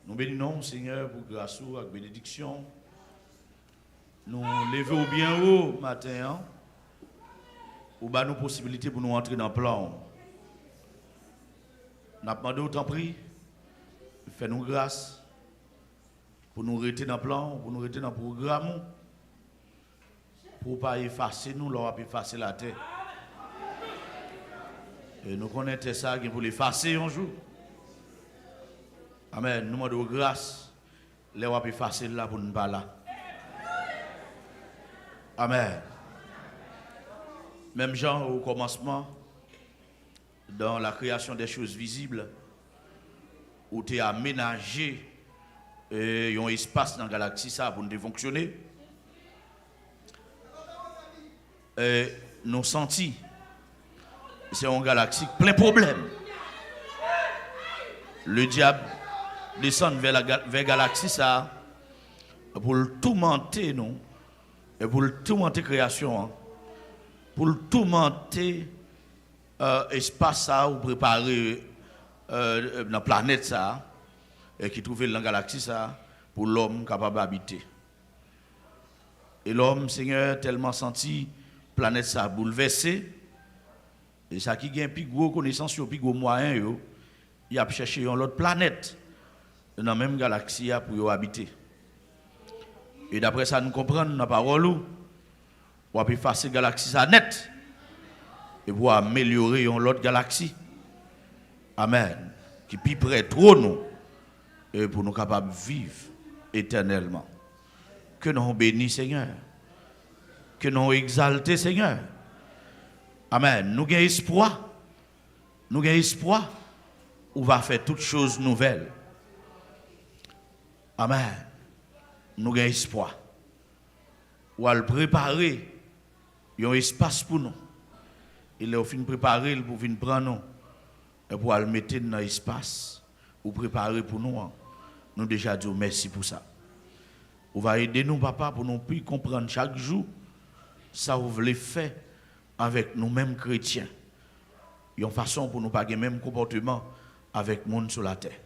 Nous bénissons, Seigneur, pour grâce et bénédiction. Nous levons bien haut matin, ou bas nos possibilités pour nous entrer dans le plan. Nous avons demandé autant pris, fais-nous grâce pour nous rester dans le plan, pour nous rester dans le programme, pour ne pas effacer nous, leur effacer la terre. Et nous connaissons ça pour l'effacer un jour. Amen. Nous demandons grâce, les wap effacer là pour nous pas là. Amen. Même genre au commencement, dans la création des choses visibles, où tu as aménagé un espace dans la galaxie ça pour nous fonctionner. Nous senti c'est une galaxie plein de problèmes. Le diable descend vers la galaxie ça pour le tourmenter nous et pour le tourmenter création, pour le tourmenter espace ça ou préparer dans la planète ça et qui trouve dans la galaxie ça pour l'homme capable d'habiter. Et l'homme, Seigneur, tellement senti planète ça bouleversée et ça qui gagne plus gros connaissance sur plus gros moyen il a cherché une autre planète dans la même galaxie pour y habiter. Et d'après ça nous comprenons dans la parole on va effacer la galaxie ça net et pour améliorer une autre galaxie. Amen. Qui plus près trop nous et pour nous capables de vivre éternellement. Que nous bénissons Seigneur. Que nous exaltons Seigneur. Amen. Nous avons espoir. Nous avons espoir. On va faire toutes choses nouvelles. Amen. Nous avons espoir. On va préparer un espace pour nous. Il est fin préparer pour venir prendre nous. Et pour le mettre dans l'espace. Ou préparer pour nous. Nous déjà disons merci pour ça. On va aider nous, papa, pour nous puissions comprendre chaque jour ça vous voulez faire avec nous-mêmes chrétiens. Il y a une façon pour nous pas le même comportement avec le monde sur la terre.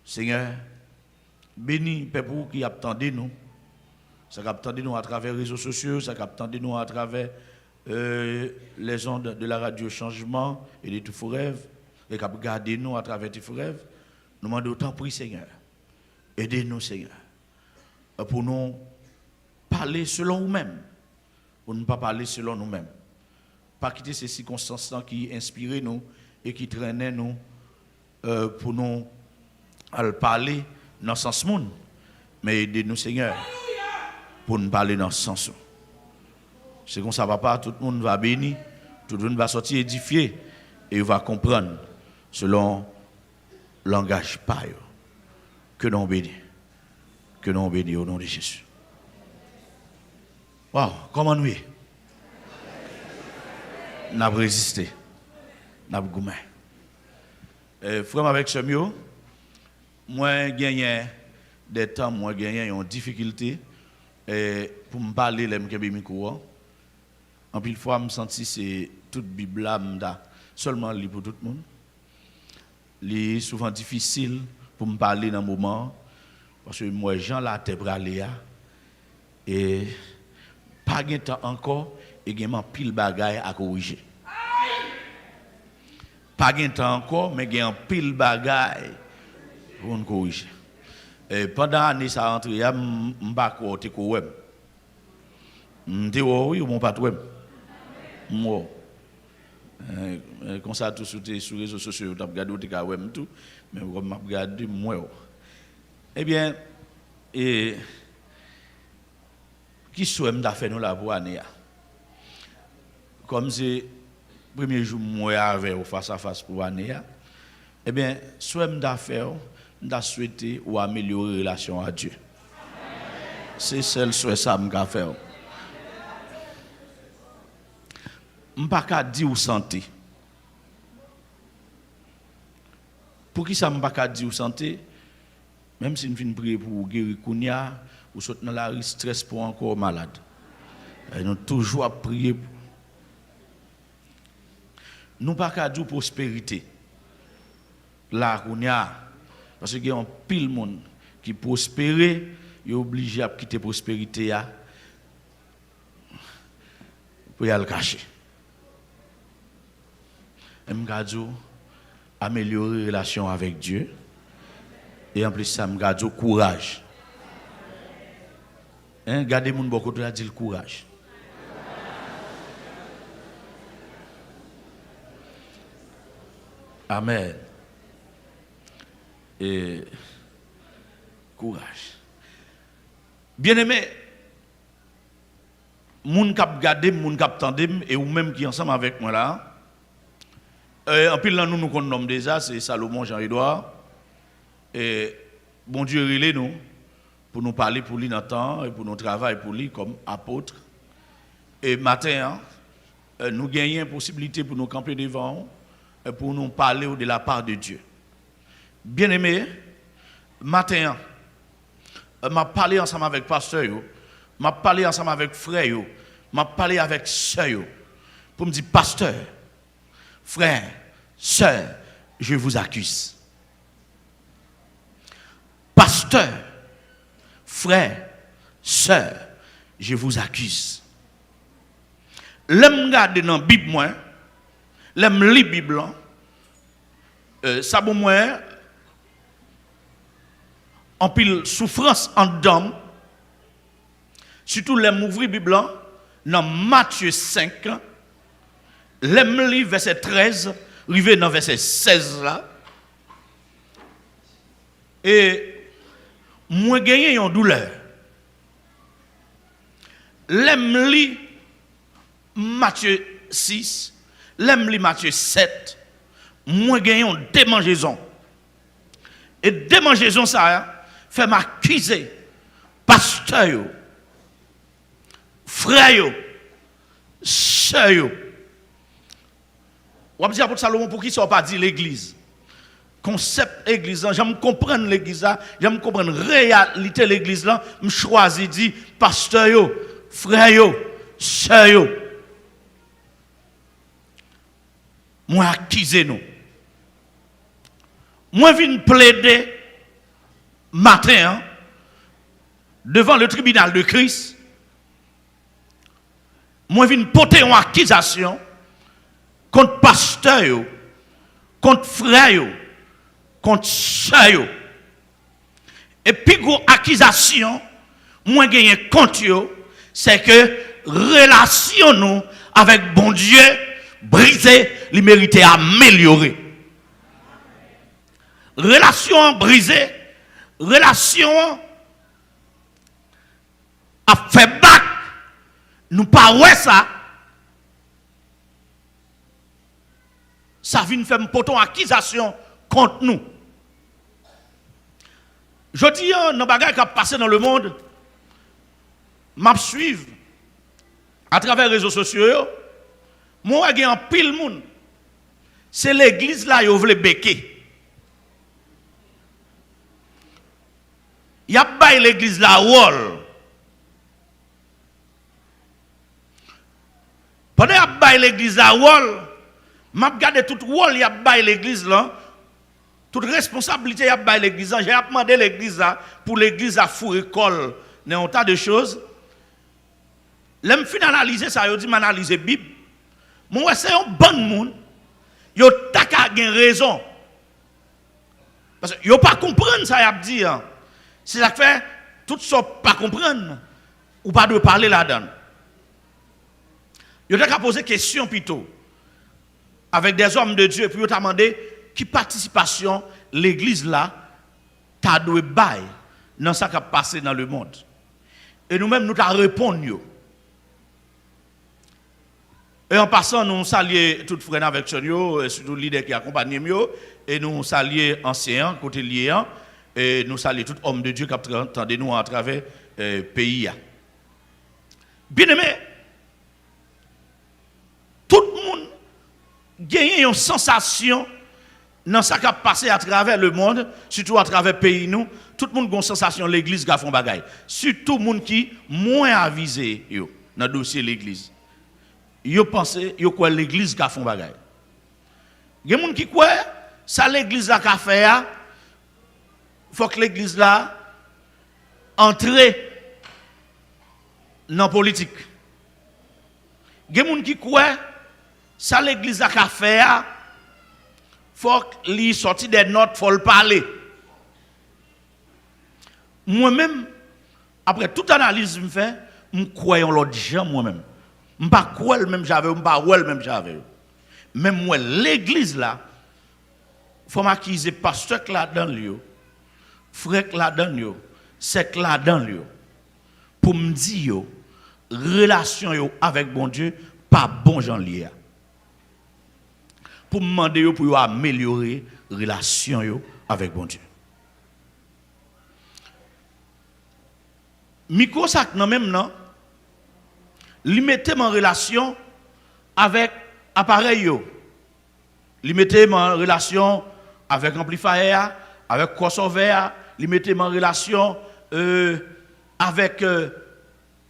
Seigneur, bénis peuple qui attendent nous. Ça attend nous à travers les réseaux sociaux, ça attend nous à travers les ondes de la radio Changement et de Tout Rêve, et qui garder nous à travers Tout Rêve. Nous demandons autant pour Seigneur. Aidez-nous, Seigneur, pour nous parler selon nous-mêmes, pour ne pas parler selon nous-mêmes. Pas quitter ces circonstances qui inspirent nous et qui traînent nous pour nous parler dans ce sens monde, mais aidez-nous, Seigneur, pour nous parler dans ce sens. C'est comme ça, papa, tout le monde va bénir, tout le monde va sortir édifié et il va comprendre selon le langage paille. Que nous bénissons. Que nous bénissons au nom de Jésus. Wow, comment nous est? Nous avons résisté. Nous avons goumé. Frère avec ce mieux, moi, j'ai gagné des temps, moi, j'ai gagné une difficulté pour me parler, les micro. En pile fois, je me sens c'est toute Bible là, seulement pour tout le monde. C'est souvent difficile pour me parler dans un moment, parce que moi, Jean là, t'es bralé, et pas de temps encore, et il y a pile bagaille à corriger. Pas de temps encore, mais il y a pile bagaille pour nous corriger. Et pendant l'année, ça rentre, je ne sais pas quoi, tu es quoi. Je dis oui, ou mon patron. Moi. Comme ça, tout sur les réseaux sociaux, tu as regardé tout, mais je vais regarder moi. Eh bien, qui souhaite faire nous la pour l'année? Comme c'est le premier jour moi avec face à face pour l'année, eh bien, souhaite faire, nous souhaiter ou améliorer la relation à Dieu. C'est seul souhait ça que je faire. Je ne peux pas dire ou santé. Pour qui ça ne peux pas dire ou santé? Même si nous finissons prier pour guérir Kounia, ou sauter dans la rue stress pour encore malade. Et nous toujours prier. Nous ne pouvons pas dire prospérité. Là, Kounia, Parce qu'il y a un pile monde qui prospère, il est obligé à quitter la prospérité pour y aller le cacher. M'gado améliorer la relation avec Dieu. Et en plus, ça m'gado courage. Gardez mon beaucoup de dire le courage. Amen. Et courage. Bien-aimé, moun k'ap gade, moun k'ap tande, et ou même qui ensemble avec moi là, en pile là nous connaissons déjà, c'est Salomon Jean-Edouard. Et bon Dieu relève nous pour nous parler pour lui dans le temps et pour nous travailler pour lui comme apôtre. Et matin, nous gagnons une possibilité pour nous camper devant et pour nous parler de la part de Dieu. Bien-aimé, matin, m'a parlé ensemble avec pasteur, m'a parlé ensemble avec frère, m'a parlé avec sœur pour me dire pasteur, frère, sœur, je vous accuse. Pasteur, frère, sœur, je vous accuse. L'aime garder dans la Bible, moi, l'aime lire la Bible, ça bon moi, en pile souffrance en dame, surtout l'aime ouvrir la Bible, dans Matthieu 5, l'aime lire verset 13, arrivé dans verset 16 là, et moi gagné une douleur. L'aime li Matthieu 6, l'aime li Matthieu 7, moi gagné une démangeaison. Et démangeaison ça fait m'accuser pasteur yo, frère yo, sœur yo. On va dire pour Salomon pour qui ça pas dit l'église. Concept église, j'aime comprendre l'église là, j'aime comprendre réalité l'église là, me choisis dit pasteur yo, frère yo, sœur yo. Moi accuser nous. Moi viens plaider matin devant le tribunal de Christ. Moi viens porter une accusation contre pasteur yo, contre frère yo, contre sœur. Et puis, accusation, moi gagné contre eux, c'est que relation nous avec bon Dieu brisée, il méritait améliorer. Relation brisée, relation a fait bac, nous pas ouais ça. Ça vient faire une accusation contre nous. Je dis, dans les bagages qui ont passé dans le monde, je suis à travers les réseaux sociaux. Moi, je suis en pile monde. C'est l'église là, qui veut béquer. Il y a pas l'église là, wall. Pendant qu'il y a l'église là, wall, je regarde toute wall, il y a l'église là. Toute responsabilité à bailler l'église. J'ai demandé l'église pour l'église à fourrer col dans un tas de choses. L'aime fin analyser ça, yo dit m'analyser Bible. Moi c'est un bon monde. Yo ta ka gen raison. Parce que yo pas comprendre ça y a dit. C'est ça fait tout ça pas comprendre ou pas de parler là-dedans. Yo ta ka poser question plutôt avec des hommes de Dieu puis yo t'a demandé qui participation l'église là t'a dû bail dans ça qui a passé dans le monde. Et nous-mêmes nous t'a répondu. Et en passant nous saluer tout frère avec Sonio, surtout leader qui accompagne mieux et nous saluer anciens côté lié et nous saluer tout homme de Dieu qui entendez nous à travers pays. Bien-aimé, tout le monde gagne une sensation dans ce qui a passé à travers le monde, surtout à travers le pays, nous, tout le monde a une sensation l'église qui a fait un bagage. Surtout les gens qui moins avisé dans le dossier de l'église. Ils pensent que l'église qui a fait un bagage. Il y a des gens qui croient ça l'église a fait, faut que l'église là entre dans la politique. Il y a des gens qui croient ça l'église a qu'à faire, faut qu'il sorti des notes, faut le parler. Moi-même, après toute analyse que je fais, je crois en l'autre gens moi-même. Je ne pas croire le même j'avais, je ne pas le même j'avais. Même moi, l'église là, il faut m'accuser pasteur là-dedans, frère là-dedans, c'est là-dedans, pour me dire, relation avec bon Dieu, pas bon j'en lié. Pour me demander pour améliorer la relation avec bon Dieu. Micro sac non même non, li mettait en relation avec appareil yo. Li mettait en relation avec amplifier, avec crossover, li mettait en relation avec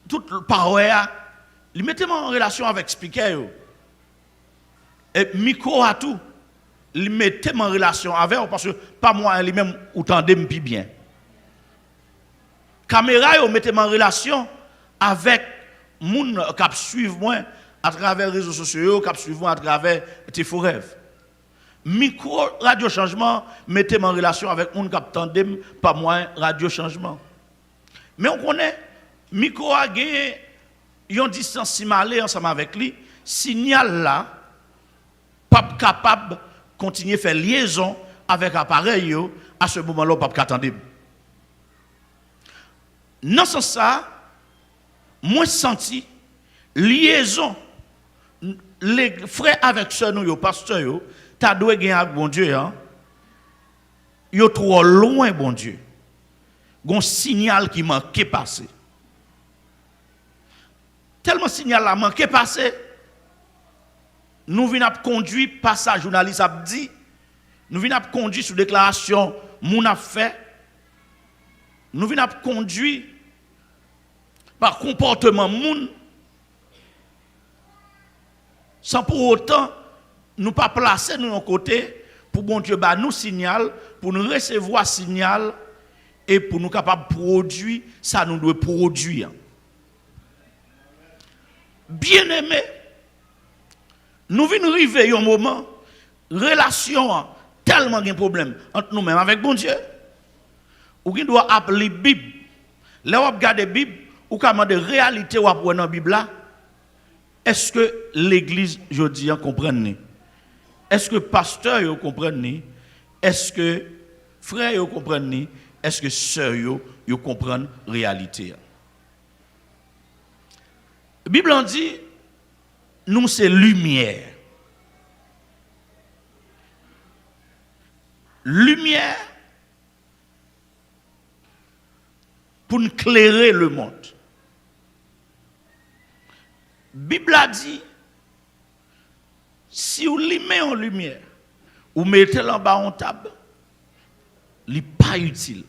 toute power, li mettait en relation avec speaker yo. Et micro à tout, li mettait en relation avec parce que pas moi lui-même ou tendez me bien. Caméra yo mettez en relation avec moun qui suivent moi à travers les réseaux sociaux, qui suivent moi à travers tes faux rêves. Micro radio changement mettez en relation avec moun qui tandem pas moi radio changement. Mais on connaît micro a gagné une distance simalée ensemble avec lui, signal là pas capable continuer faire liaison avec appareil yo à ce moment-là pas attendre. Non, c'est ça, moi senti liaison, les frères avec ceux nous, pasteur, tu as dû gagner avec bon Dieu, hein? Yo trop loin, bon Dieu. Un signal qui manquait passer. Tellement signal a manqué passer, nous venons conduire par ça, journaliste a dit, nous venons conduire sur déclaration, mon a fait, nous venons conduire par comportement moun, sans pour autant nous pas placer nous en côté pour bon Dieu bah nous signal, pour nous recevoir signal et pour nous capable produire ça nous doit produire. Bien aimé, nous venons arriver un moment relation tellement de problème entre nous-mêmes avec bon Dieu. Ou qui doit appeler Bible. Là on regarde la Bible ou comment de réalité ou apprendre dans la Bible là. Est-ce que l'église aujourd'hui comprend? Est-ce que pasteur comprend? Est-ce que frère comprend? Est-ce que sœur comprend la réalité? La Bible en dit nous c'est lumière. Lumière pour nous éclairer le monde. La Bible a dit, si vous les mettez en lumière, ou mettez en bas en table, ce n'est pas utile.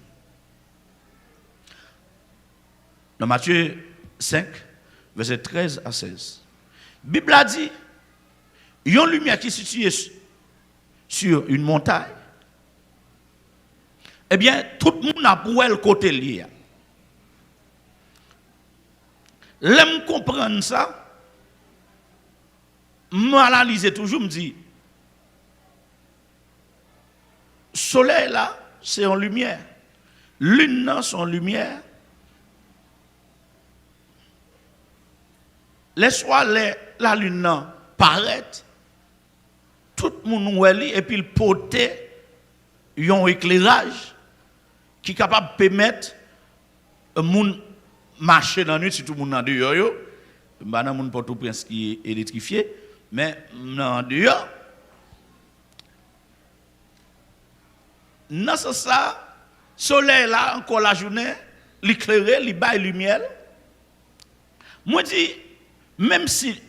Dans Matthieu 5, verset 13 à 16. La Bible a dit, il y a une lumière qui est située sur une montagne. Eh bien, tout le monde a pour le côté lié. L'aime comprendre ça, m'analyser toujours, me dit, soleil là, c'est en lumière. Lune là, c'est en lumière. Laisse-moi la lune là paraître, tout le monde voit et puis il porte un éclairage qui est capable de permettre un monde marcher dans la nuit, si tout le monde dans dehors. Je ne sais pas si Port-au-Prince qui est électrifié, mais dans dehors. Non, c'est ça. Soleil là, encore la journée, l'éclairé, il baille lumière. Moi, je dis, même si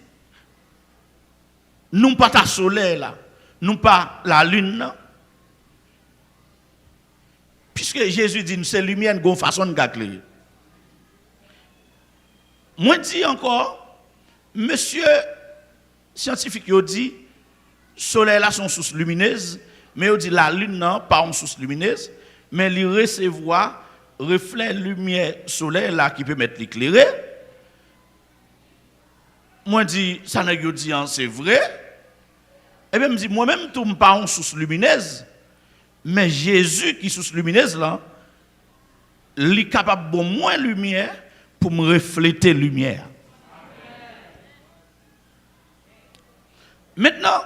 nous pas le soleil là, nous pas la lune là, puisque Jésus dit, c'est lumière, une façon de éclairer. Moi, je dis encore, monsieur scientifique, il dit, le soleil là, son source lumineuse, mais il dit, la lune, non, pas une source lumineuse. mais il recevoir reflet lumière soleil là qui peut mettre l'éclairer. Moi dis ça n'a pas dit c'est vrai. Et bien me dit moi-même tout me pas en source lumineuse, mais Jésus qui source lumineuse là, il est capable de moins lumière pour me refléter lumière. Maintenant,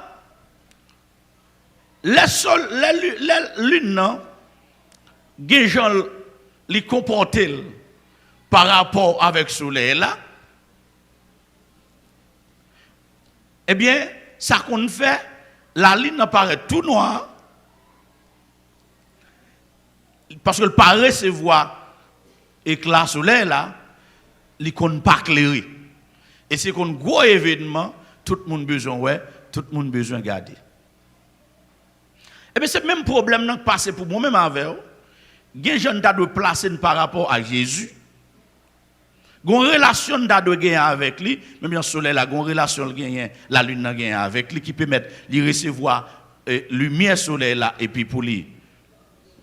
la lune, les gens les comportent par rapport avec le soleil là. Eh bien, ça qu'on fait, la lune apparaît tout noir parce que le pas recevoir éclat soleil là, il ne pas éclairer. Et c'est un gros événement, tout le monde besoin ouais, tout le monde besoin garder. Et bien c'est le même problème qui passe pour moi-même avec vous. Les gens doivent placer par rapport à Jésus. Il y a une relation avec lui, même le soleil, il y a une relation la lune avec lui qui permet de recevoir lumière soleil là et puis pour lui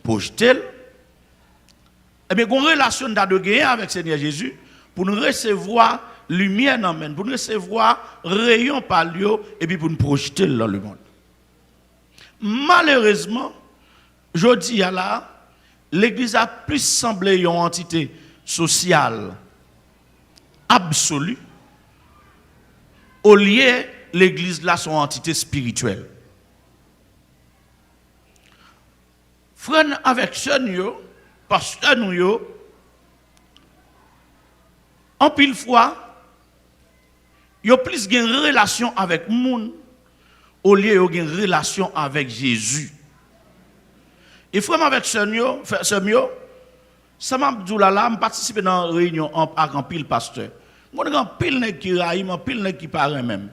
projeter. Et bien il y a une relation avec Seigneur Jésus pour nous recevoir lumière dans le monde, pour nous recevoir rayon par lui et puis pour nous projeter dans le monde. Malheureusement, je dis là, l'Église a plus semblé une entité sociale absolue, au lieu l'Église là son entité spirituelle. Frère avec sœur pasteur nous en pile fois, yo plus une relation avec moun au lieu yo une relation avec Jésus. Et frère avec sœur ça m'a dit là, je participe dans une réunion avec un pile pasteur. Je suis un pile qui raïm, un pile qui paraît même.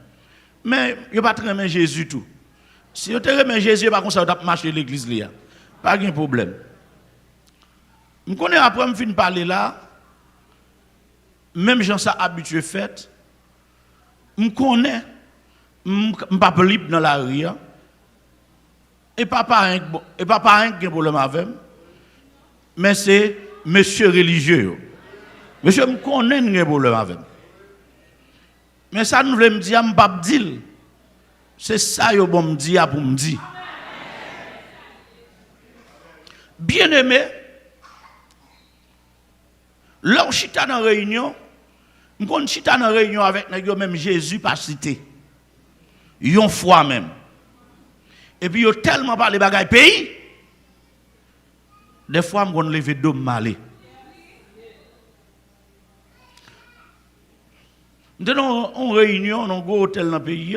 Mais je ne pas très bien Jésus tout. Si vous très bien Jésus, par contre, ça va marcher l'église là. Pas de problème. Je connais après, je finis parler là. Même gens ça habitué fait. Je connais. Je ne suis pas libre dans la rue. Et papa a un problème avec moi. Mais c'est monsieur religieux. Monsieur me connaît un problème avec moi. Mais ça nous veut me dire, je ne pas dire. C'est ça que bon me dire pour me dire. Bien aimé, là où je suis dans une réunion, je suis dans une réunion avec même Jésus pas cité. Une fois même. Et puis, il a tellement parlé de bagaille pays. Des fois, je me lever d'homme malé. Nous avons une réunion dans un hôtel dans le pays.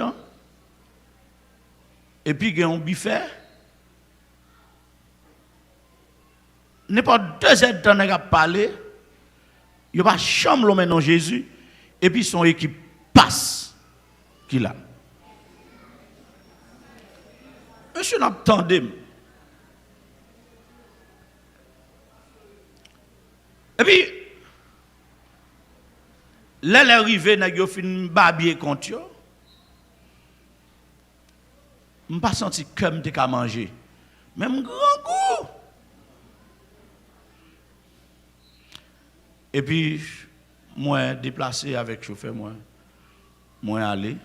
Et puis, il y a un buffet. N'importe 2 heures de temps, on a parlé. Il n'y a pas de chambre maintenant Jésus. Et puis, son équipe passe. Qui l'a. Monsieur n'attendait. Et puis, là, l'arrivée, n'a pas fini babier contre yo. Je n'ai pas senti comme tu as mangé. Même grand goût. Et puis, moi, déplacé avec le chauffeur, moi, aller.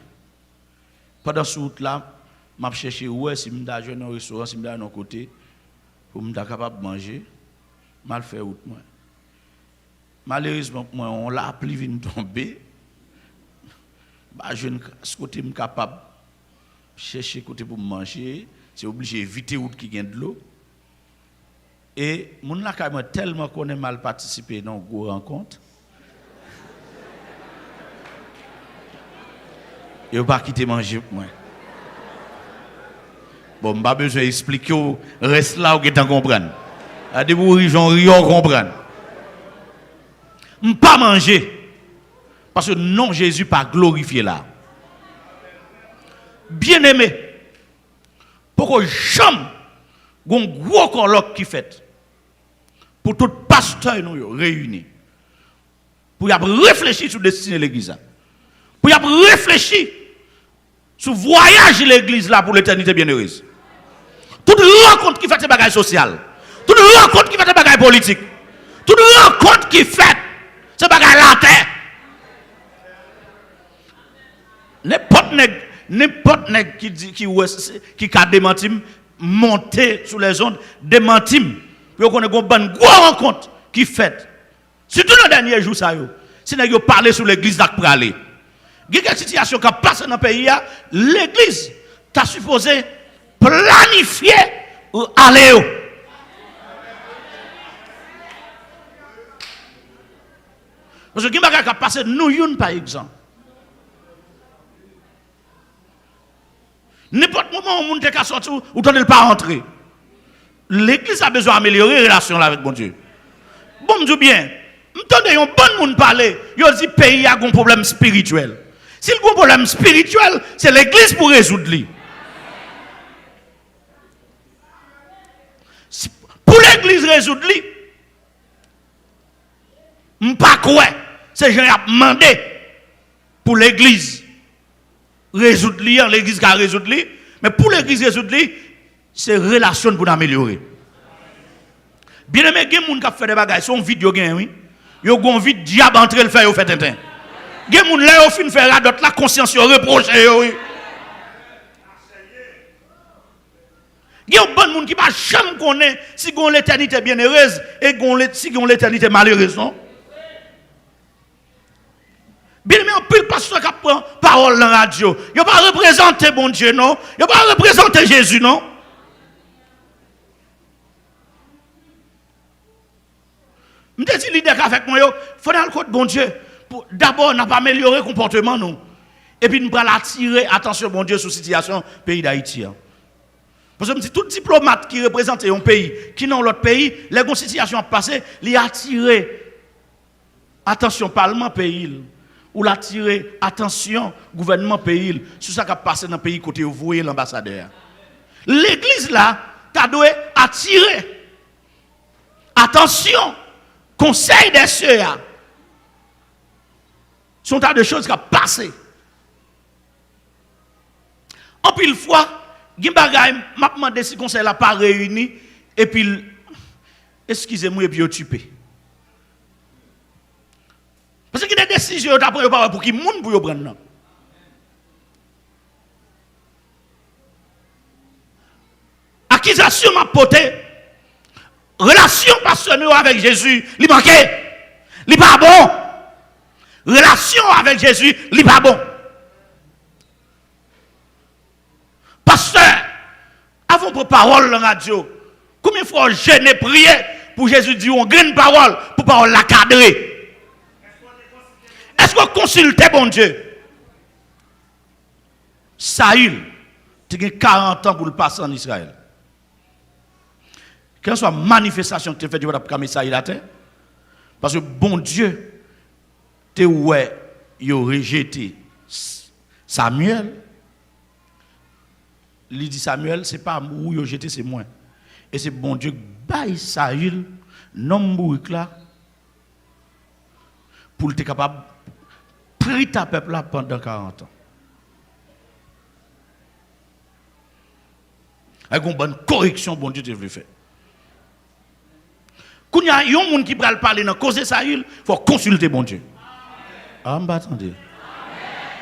Pendant ce route-là, je cherché où est-ce que je suis dans un restaurant, si je suis dans un côté, pour me capable de manger. Mal fait route, moi. Malheureusement, moi, on l'a appelé, vient tomber. Je suis côté capable de chercher côté pour manger. C'est obligé d'éviter route qui gagne de l'eau. Et mon là tellement qu'on a mal participé dans une rencontre. Il n'a pas quitté manger pour moi. Bon, je n'ai pas besoin d'expliquer. Reste là où tu comprends. À des bourris, j'en comprends. Je ne pas manger. Parce que non, Jésus pas glorifié là. Bien aimé. Pourquoi jamais un gros colloque qui fait pour tout pasteur nous réunis pour y réfléchir sur le destin de l'église, pour y réfléchir sur le voyage de l'église là pour l'éternité bienheureuse. Toute rencontre qui fait ces bagages sociales, Toute rencontre qui fait des bagages politiques. Toute rencontre qui fait ces bagages la terre. N'importe nèg qui dit qui a démenti monter sur les ondes démenti puis on a une bonne rencontre qui fait surtout dans les derniers jours ça yo si nèg yo parler sur l'église là pour aller il y a une situation qui passe dans le pays l'église t'a supposé planifier aller parce que qui a passé nous par exemple. N'importe moment où on est sorti ou on ne pas rentrer. L'église a besoin d'améliorer la relation avec bon Dieu. Bon Dieu bien, m'entendez un bon monde parler, yo dit pays a un problème spirituel. Si le problème spirituel, c'est l'église pour résoudre lui. Pour l'église résoudre lui. M'pas quoi, c'est gens a demandé pour l'église résoudre lui, l'église qui a résoudre lui, mais pour l'église résoudre lui, c'est relation pour améliorer. Bien aimé, il y a des gens qui font des bagages, son vidéo gain oui. Yo gon vite diable entrer le faire yo fait tintin. Il y a des gens là yo fin faire d'autres la conscience yo reprocher yo oui. Il y a des gens qui pas jamais connaît si gon l'éternité bienheureuse et si gon l'éternité malheureuse non. Bien mais on peut pasteur qui prend parole dans la radio. Il pas représenter bon Dieu non. Il pas représenter Jésus non. Je me dis leader avec moi, il faut dans le code bon Dieu. D'abord, n'a pas amélioré le comportement nous. Et puis nous allons attirer attention bon Dieu sur la situation pays d'Haïti. Parce que je me dis tout diplomate qui représente un pays qui dans l'autre pays, les situations passées, il a attiré attention parlement pays ou l'attirer attention gouvernement pays sur ce qui a passé dans le pays côté où vous voyez l'ambassadeur. L'église là, tu dois attirer attention conseil des sœurs. Sont tas de choses qui ont passé. En pile fois, Gimbagay m'a demandé si le conseil n'a pas réuni et puis excusez-moi et puis occupé. Parce qu'il y a des décisions pour qui moun pour prendre. Accusation m'a porté. Relation passionnelle avec Jésus, il manquait. Il pas bon. Relation avec Jésus, il pas bon. Pasteur, avant pour parole dans la radio, combien de fois gêner prier pour Jésus dire une grande parole pour parole la cadrer? Est-ce qu'on consulte bon Dieu? Saül, tu as 40 ans pour le passer en Israël. Quelle soit la manifestation que tu fais du pour Saül à terre? Parce que bon Dieu, tu ouais, il a rejeté Samuel. Il dit Samuel, ce n'est pas où il a jeté, c'est moi. Et c'est bon Dieu qui baille Saül, non bourrique là, pour être capable de prier ta peuple là pendant 40 ans. Avec une bonne correction, bon Dieu te veut faire. Quand il y a un monde qui va parler dans la cause de Saül, il faut consulter bon Dieu. Ah, attendez.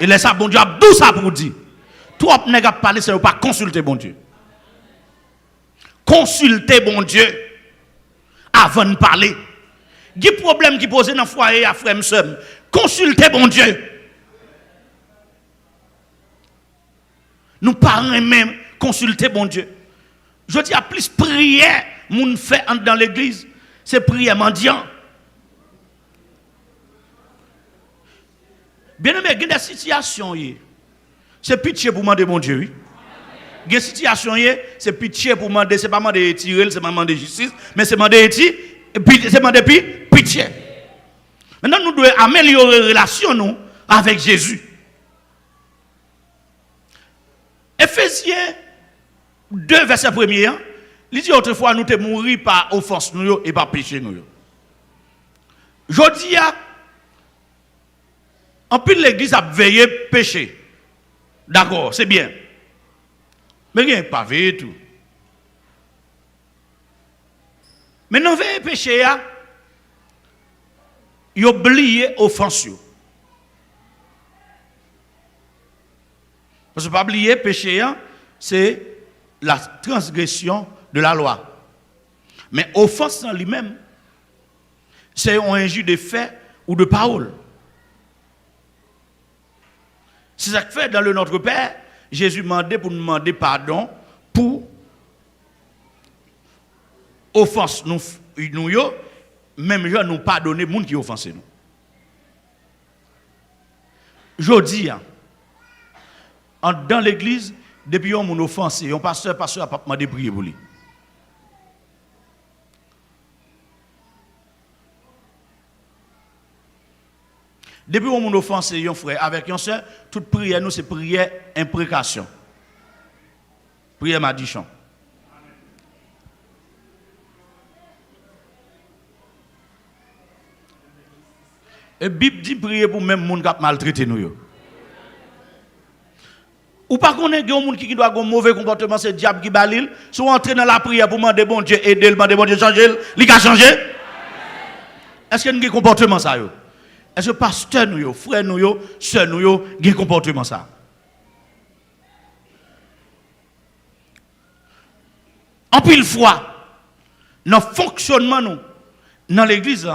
Et laisse ça, bon Dieu, d'où ça pour dire? Toi, tu n'as pas parlé, c'est pas consulter bon Dieu. Consulter bon Dieu avant de parler. Il y a des problèmes qui posent dans le foyer à frère Msem. Consultez bon Dieu. Nous parlons même consulter bon Dieu. Je dis à plus prière, moun fait dans l'église, c'est prière mendiant. Bien aimé, il y a des situations, c'est pitié pour demander mon Dieu. Il y a des situations, c'est pitié pour demander, c'est pas demander tirer, c'est pas demander justice, mais c'est demander pitié. Maintenant, nous devons améliorer la relation avec Jésus. Ephésiens 2, verset 1er, il dit autrefois, nous sommes morts par offense et par péché. Je dis, en plus l'église a veillé péché. D'accord, c'est bien. Mais il n'y a pas veillé tout. Mais dans le péché, ils ont oublié l'offense. Parce que pas oublier péché, c'est la transgression de la loi. Mais offense en lui-même, c'est un injure de fait ou de parole. C'est ça que fait dans le Notre Père, Jésus demandait pour nous demander pardon pour offense nous même gens nous pardonner les gens qui offensent nous. Je dis, dans l'église, depuis qu'on nous offense, un pasteur a pas demandé de prier pour lui. Depuis qu'on nous offense, un frère, avec un soeur, toute prière, nous, c'est prière imprécation. Prière madichon. Et la Bible dit prier pour même les gens qui ont maltraité nous. Ou pas qu'on ait des gens qui doivent avoir un mauvais comportement, c'est le diable qui balil. Si on entre dans la prière pour demander bon Dieu, aider, demander bon Dieu, changer, il a changé. Est-ce qu'il y a un comportement ça? Est-ce que pasteur nous, frère nous, soeur nous, il y a un comportement ça? En pile fois, dans le fonctionnement nous, dans l'église,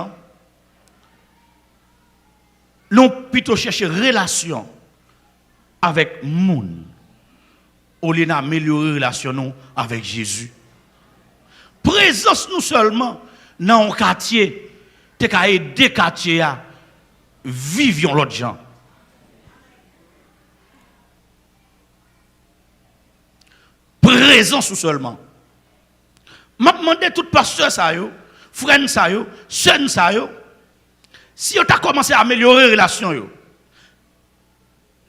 nous plutôt chercher relation avec le monde au lieu d'améliorer la relation avec Jésus. Présence nous seulement dans un quartier, tu as aidé le quartier à vivre l'autre gens. Présence nous seulement. Je demande tout pasteur, frère, sœur, si on a commencé à améliorer la relation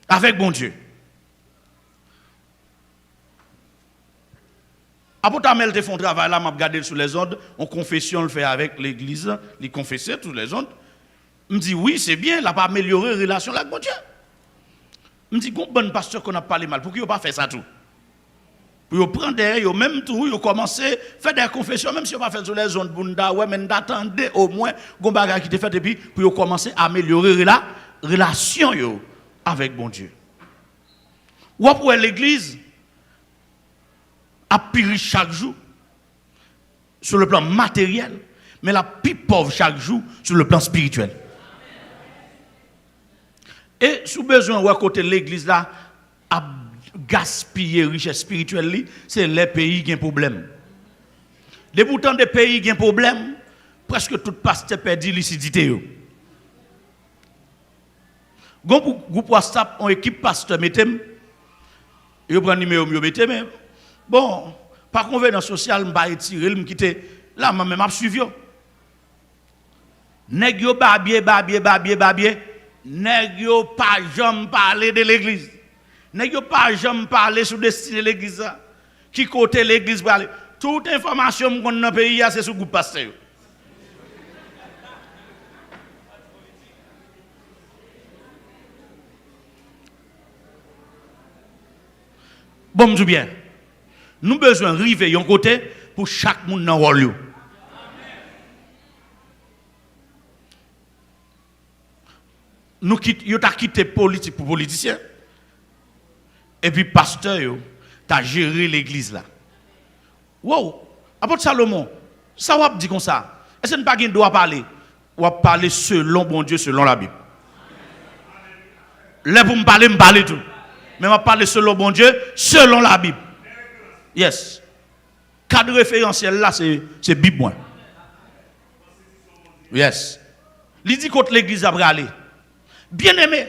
avec bon Dieu. Après que tu fais un travail là, je regarde sur les ondes, on confession le fait avec l'église, il confessait tous les ondes. Je me dis oui, c'est bien, il n'a pas amélioré la relation avec bon Dieu. Je me dis, bon pasteur qu'on a parlé mal, pourquoi il n'a pas fait ça tout? Pour prendre derrière, même tout, ils commencé à faire des confessions, même si on pas fait sur les zones bunda, ouais, mais d'attendre au moins, gon bagage qui te fait et puis pour commencer à améliorer la relation avec bon Dieu. Ou après l'église a pire chaque jour sur le plan matériel, mais la plus pauvre chaque jour sur le plan spirituel. Et sous besoin ou à côté de l'église là a gaspiller richesse spirituelle, c'est les pays qui ont un problème. De pourtant des pays qui ont un problème, presque tout pasteur perdu lucidité. Groupe WhatsApp, on équipe pasteur, mettez-moi. Yo prend numéro, yo mettez-moi. Bon, par convenance sociale, je vais retirer, je vais quitter. Là, je vais suivre. Nèg yo babie. Nèg yo pas jamais parler de l'église. Nèg yo pas jamais parler sur destinée de l'église. Qui côté l'église pour aller. Toute information qu'on dans le pays, c'est sur le groupe pasteur. Bon, je dis bien. Nous avons besoin de arriver à un côté pour chaque monde dans le rôle. Nous avons quitté politique pour politiciens. Et puis, pasteur, tu as géré l'église là. Wow! Apôtre Salomon, ça va dire comme ça. Est-ce que nous n'avons pas droit parler? On va parler selon bon Dieu, selon la Bible. Là, pour me parler tout. Mais on va parler selon bon Dieu, selon la Bible. Yes. Cadre référentiel là, c'est Bible. Yes. Il dit contre l'église après aller. Bien aimé,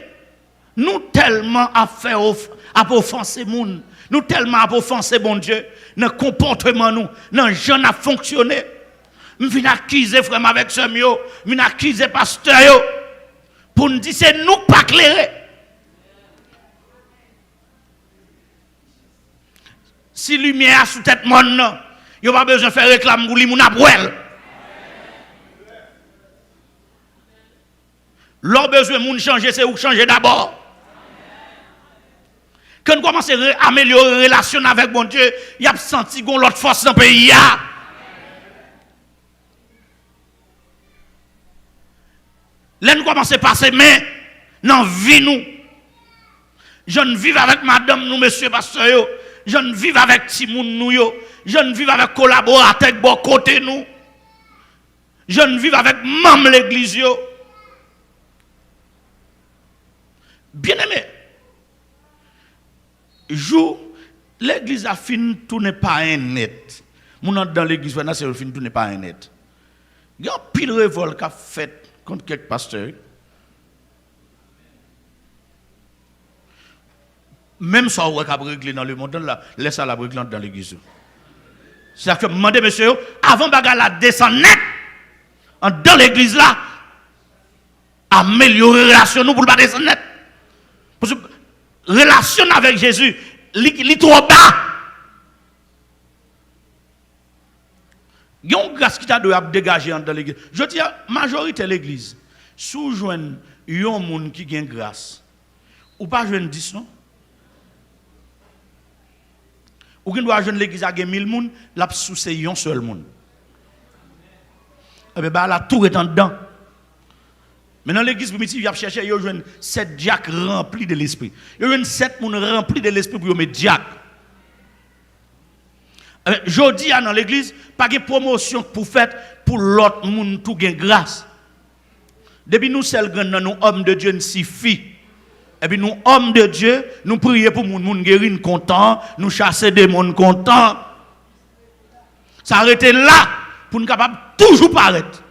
nous tellement à faire offenser moun, nous tellement à offenser bon Dieu, dans le comportement nous, dans le gens à fonctionner. Je viens accuser frère avec ce mio, je viens accuser pasteur pour nous dire c'est nous pas clairs. Si lumière sous tête monde non, il n'y a pas besoin de faire réclame pour lui moun apouel. L'on besoin de changer, c'est où changer d'abord. Quand on commence à améliorer la relation avec bon Dieu, il y a senti qu'on l'autre force dans le pays. Là, nous commençons à passer main dans la vie nous. Je ne vis avec madame nous, monsieur pasteur. Je ne vis avec Timoun nous. Je ne vis avec collaborateurs de bon côté nous. Je ne vis avec membre l'église. Bien aimé, jour, l'église a fini, tout n'est pas un net. Mon dans l'église, c'est fini, tout n'est pas un net. Il y a un pile révolte qu'a fait contre quelques pasteurs. Même ça, on va régler dans le monde, laisse la régler dans l'église. C'est-à-dire que, demandez, monsieur, avant de la descendre net, dans l'église là, améliorer la relation nous pour ne pas descendre net. Parce que relation avec Jésus, il est trop bas. Il y a une grâce qui t'a dégagé dans l'église. Je dis, la majorité de l'église, si vous jouez un monde qui a une grâce, ou pas jouer 10, non? Ou qui doit jouer l'église à 1000 personnes, là, sous c'est un seul monde. Et bien, là, tout est en dedans. Mais dans l'église primitive, il y a cherché, il y a 7 diacres remplis de l'esprit. Il y a 7 personnes remplis de l'esprit pour mettre diacres. Je dis dans l'église, pas de promotion pour faire pour l'autre monde tout gain grâce. Depuis nous seuls nous hommes de Dieu, nous suffit. Et puis nous hommes de Dieu, nous prions pour les gens guérir content, nous chasser des gens contents. Ça arrête là pour nous capables toujours paraître.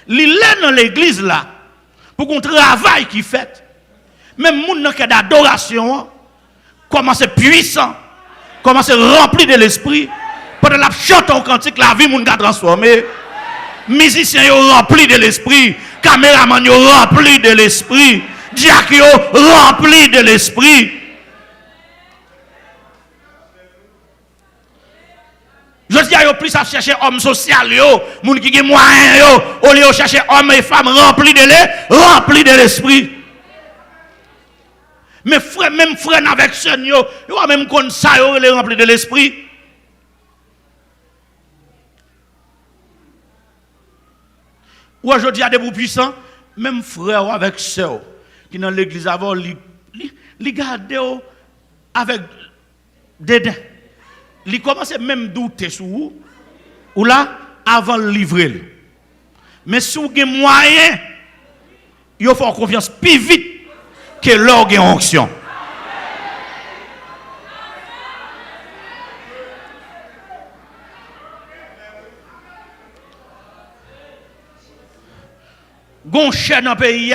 L'île dans l'église là pour qu'on travaille qui fait. Même les gens qui ont d'adoration, comment c'est puissant. Comment c'est rempli de l'esprit. Pendant la chante au cantique, la vie moun ka transformé. Musiciens yo rempli de l'esprit. Caméraman yo rempli de l'esprit. Diacre yo rempli de l'esprit. Je dis à yo plus à chercher homme social yo, moun qui gen moyen yo, au lieu de chercher hommes et femmes remplis de l'esprit. Mais frère, même frère avec son yo, même comme ça, il est rempli de l'esprit. Ou aujourd'hui, il y a des bouts puissants, même frère avec sœur, qui dans l'église avant, ils gardent avec dédain. Ils commencent même à douter sur vous, ou là, avant de livrer. Mais si vous avez moyen, il faut confiance plus vite que l'orgue en onction. Gon chè dans le pays,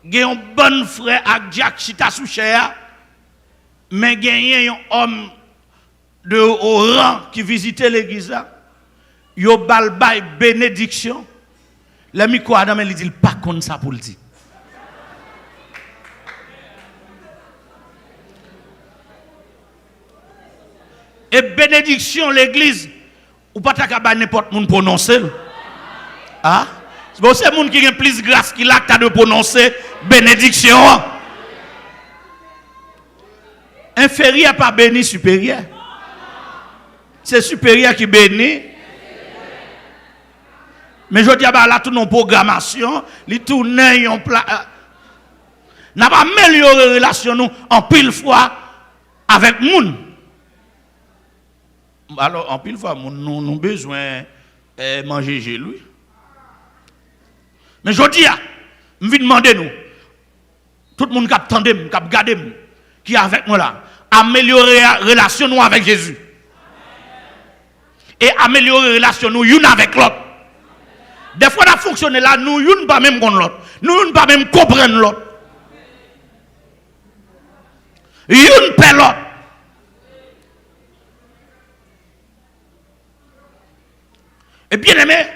il y a un bon frère avec Jack Chita sous chè, mais il y a un homme de haut rang qui visitait l'église. Il y a balbay bénédiction. Le micro Adam il dit pas comme ça pour le dire. Et bénédiction l'église ou pas ta ka n'importe monde prononcer. Ah, c'est bon c'est monde qui a plus grâce qu'il a de prononcer bénédiction. Inférieur pas béni supérieur. C'est supérieur qui bénit. Mais je dis là tout nos programmation, li tourne en plat. N'a pas amélioré la relation nous en pile fois avec moun. Alors, en pile fois, nous avons besoin de manger chez lui. Mais je dis, je vais demander nous, tout le monde qui attend, qui regarde, qui est avec moi là, améliorer la relation nous avec Jésus. Et améliorer la relation nous une avec l'autre. Des fois, ça fonctionne là, nous ne pas même contre l'autre. Nous ne pas même comprendre l'autre. Une paix l'autre. Et bien aimé,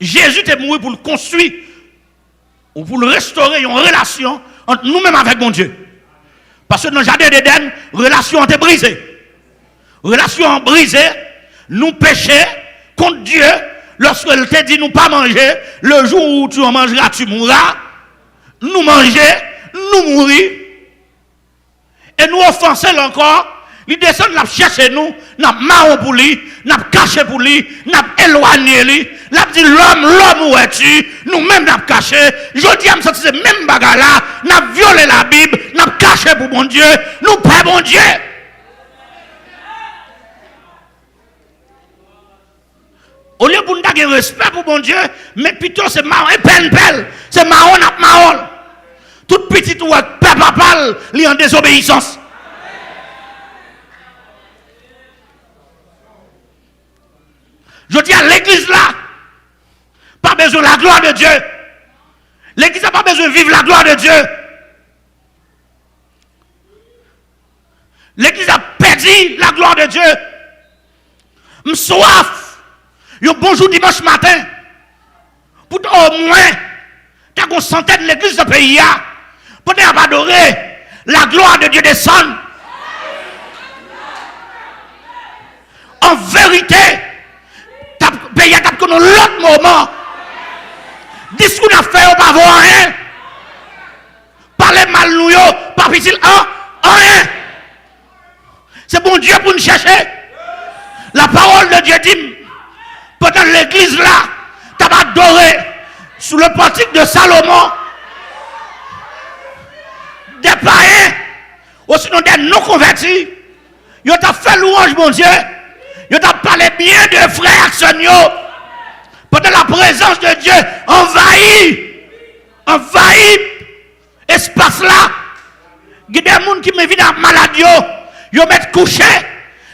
Jésus est mort pour le construire ou pour le restaurer une relation entre nous-mêmes avec mon Dieu. Parce que dans le jardin d'Éden, relation a été brisée. Relation brisée, nous péchons contre Dieu lorsqu'il te dit nous pas manger, le jour où tu en mangeras, tu mourras. Nous manger, nous mourir. Et nous offenser encore, Il descend, il cherche nous, il a marron pour lui, il a caché pour lui, il a éloigné lui, il a dit l'homme où es-tu, nous-mêmes nous caché. Je dis à me c'est même bagarre là, nous avons violé la Bible, nous avons caché pour bon Dieu, nous pas bon Dieu. Au lieu pour nous avoir respect pour bon Dieu, mais plutôt c'est marron et pelle, c'est marron à marron. Toute petite ou papa, il est en désobéissance. Je dis à l'église là, pas besoin de la gloire de Dieu. L'église n'a pas besoin de vivre la gloire de Dieu. L'église a perdu la gloire de Dieu. Je suis soif. Bonjour dimanche matin. Pour au moins, tu as une centaine de l'église de pays. Pour adorer la gloire de Dieu descend. En vérité, pays a connu l'autre moment. Discours n'a fait pas voir rien. Parler mal nous, pas petit rien. C'est bon Dieu pour nous chercher. La parole de Dieu dit, pendant l'église là, tu as adoré sous le portique de Salomon. Des païens, ou sinon des non-convertis, ils ont fait louange, mon Dieu. Ils ont parlé bien de frères Axonio. Pendant la présence de Dieu, envahit espace là. Il y a des gens qui me viennent en maladie, ils mettent couché,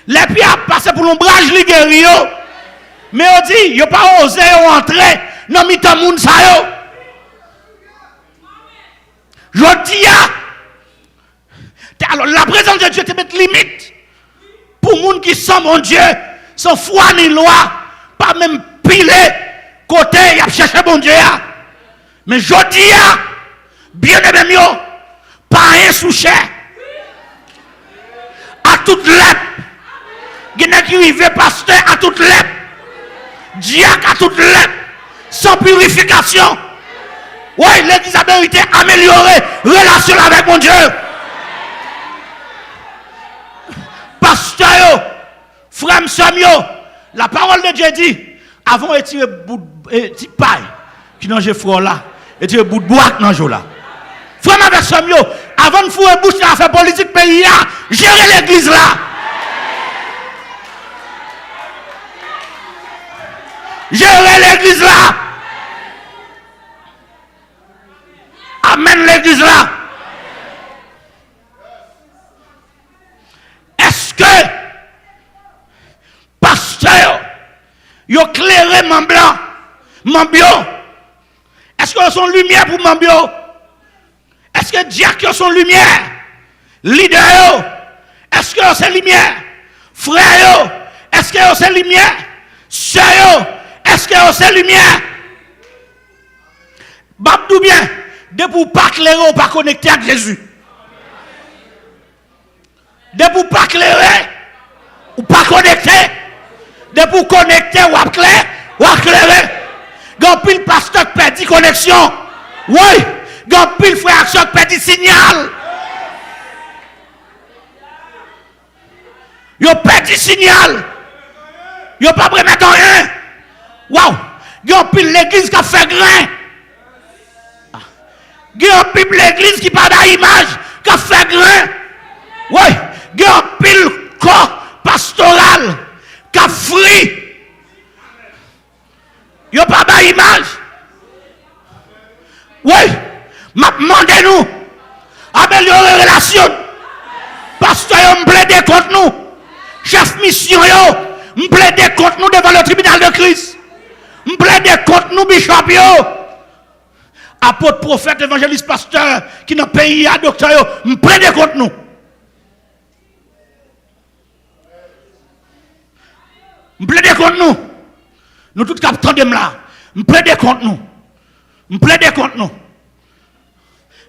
les pieds à passer pour l'ombrage, les guéris. Mais on dit, ils n'ont pas osé entrer dans le temps monde ça. Je dis, alors la présence de Dieu te met limite pour les gens qui sont mon Dieu, sans foi ni loi, pas même piler côté, il a cherché mon Dieu. Mais je dis, bien aimé, pas un sous-cher. À toute l'être. Il y a qui arrive pasteur à toute l'être. Diacre à toute l'être. Sans purification. Oui, l'église a mérité améliorer relation avec mon Dieu. Pasteur, frère Samio, la parole de Dieu dit, avant de tirer bout de paille qui dans le front là, et tirer bout de bois dans le là. Frère avec Samio, avant de fouer bouche à faire politique pays là, gérer l'église là. Gérer l'église là. Amen l'église là. Est-ce que pasteur yo clairé mon blanc, mon bio? Est-ce que son lumière pour mon bio? Est-ce que diacre son lumière? Leader, est-ce que c'est lumière? Frère, est-ce que c'est lumière? Sœur, est-ce que c'est lumière? Babdou bien, de pour pas clairer ou pas connecter avec Jésus. De pour pas clairer ou pas connecter. De pour connecter ou à clairer. Quand pile pasteur perd connexion. Oui. Quand pile frère action perd signal. Yo perdu signal. Yo pas remettre rien. Waouh. Yo pile l'église qui a fait grain. Yo pile l'église qui pas d'image qui a fait grain. Oui. Yo pile corps pastoral qui a fruit. Yo pas d'image. Oui. M'a demandé nous améliorer les relations. Pasteur me plaide contre nous. Chef mission yo, me plaide contre nous devant le tribunal de Christ. Me plaide contre nous bishop yo. Apôtre, prophète, évangéliste, pasteur qui dans le pays à docteur yo, me plaide contre nous. Me plaide contre nous. Nous tous captons de là. Me plaide contre nous. Me plaide contre nous.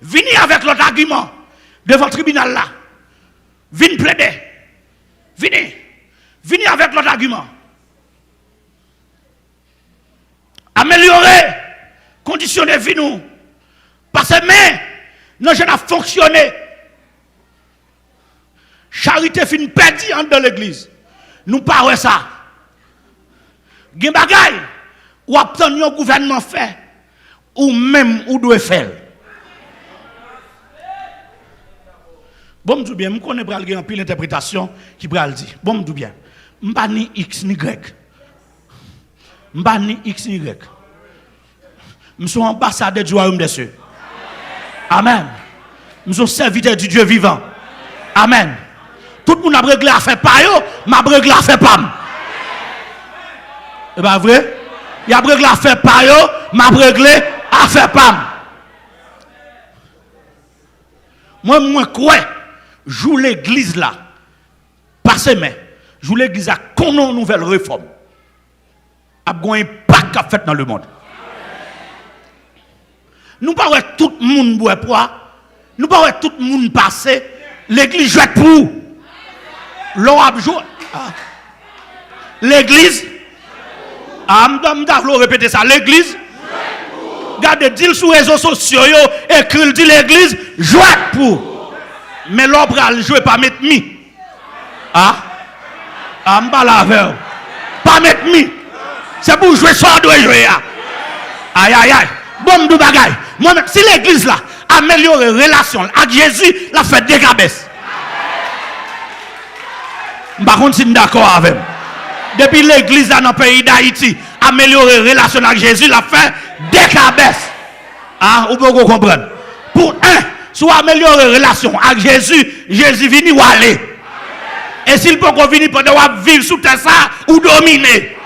Venez avec l'autre argument devant le tribunal là. Venez plaider. Venez avec l'autre argument. Améliorer conditions de vie nous. Parce que mais, nous, je n'ai fonctionné. Charité fin perdue dans l'église. Nous parlons ça. Gen bagay ou obtenir un gouvernement fait ou même ou doit faire. Bon me bien, me connais pral gen pile interprétation qui pral dire. Bon me bien. M'pa ni X ni Y. M'pa ni X ni Y. M'sou ambassadeur du royaume des cieux. Amen. M'sou serviteur du Dieu vivant. Amen. Tout le monde a réglé à faire pas yo, m'a réglé à faire pam. C'est pas vrai? Il a réglé à faire pas yo, m'a réglé à faire pam. Moi quoi? Joue l'église là. Passez mais joue l'église à qu'on une nouvelle réforme. A un impact qu'a fait dans le monde. Nous pas tout le monde boit poids. Nous pas tout le monde passer. L'église joue pour. L'on a joué. L'église. Je répéter ça. L'église. Regardez, dit sur les réseaux sociaux, écrit dit l'église joue pour. Mais l'on va jouer pas mettre mi. M'ba la veille. Pas mettre mi. C'est pour jouer ça doit jouer. Aïe aïe aïe. Bon de bagaille. Moi si l'église là améliorer relation avec Jésus, la fait décabesse. Par contre, si d'accord avec moi. Depuis l'église dans le pays d'Haïti, améliorer relation avec Jésus, la fait décabesse. Vous pouvez comprendre. Pour soit améliorer relation avec Jésus, Jésus vient ou aller. Et s'il peut venir pendant vivre sous terre ça ou dominer.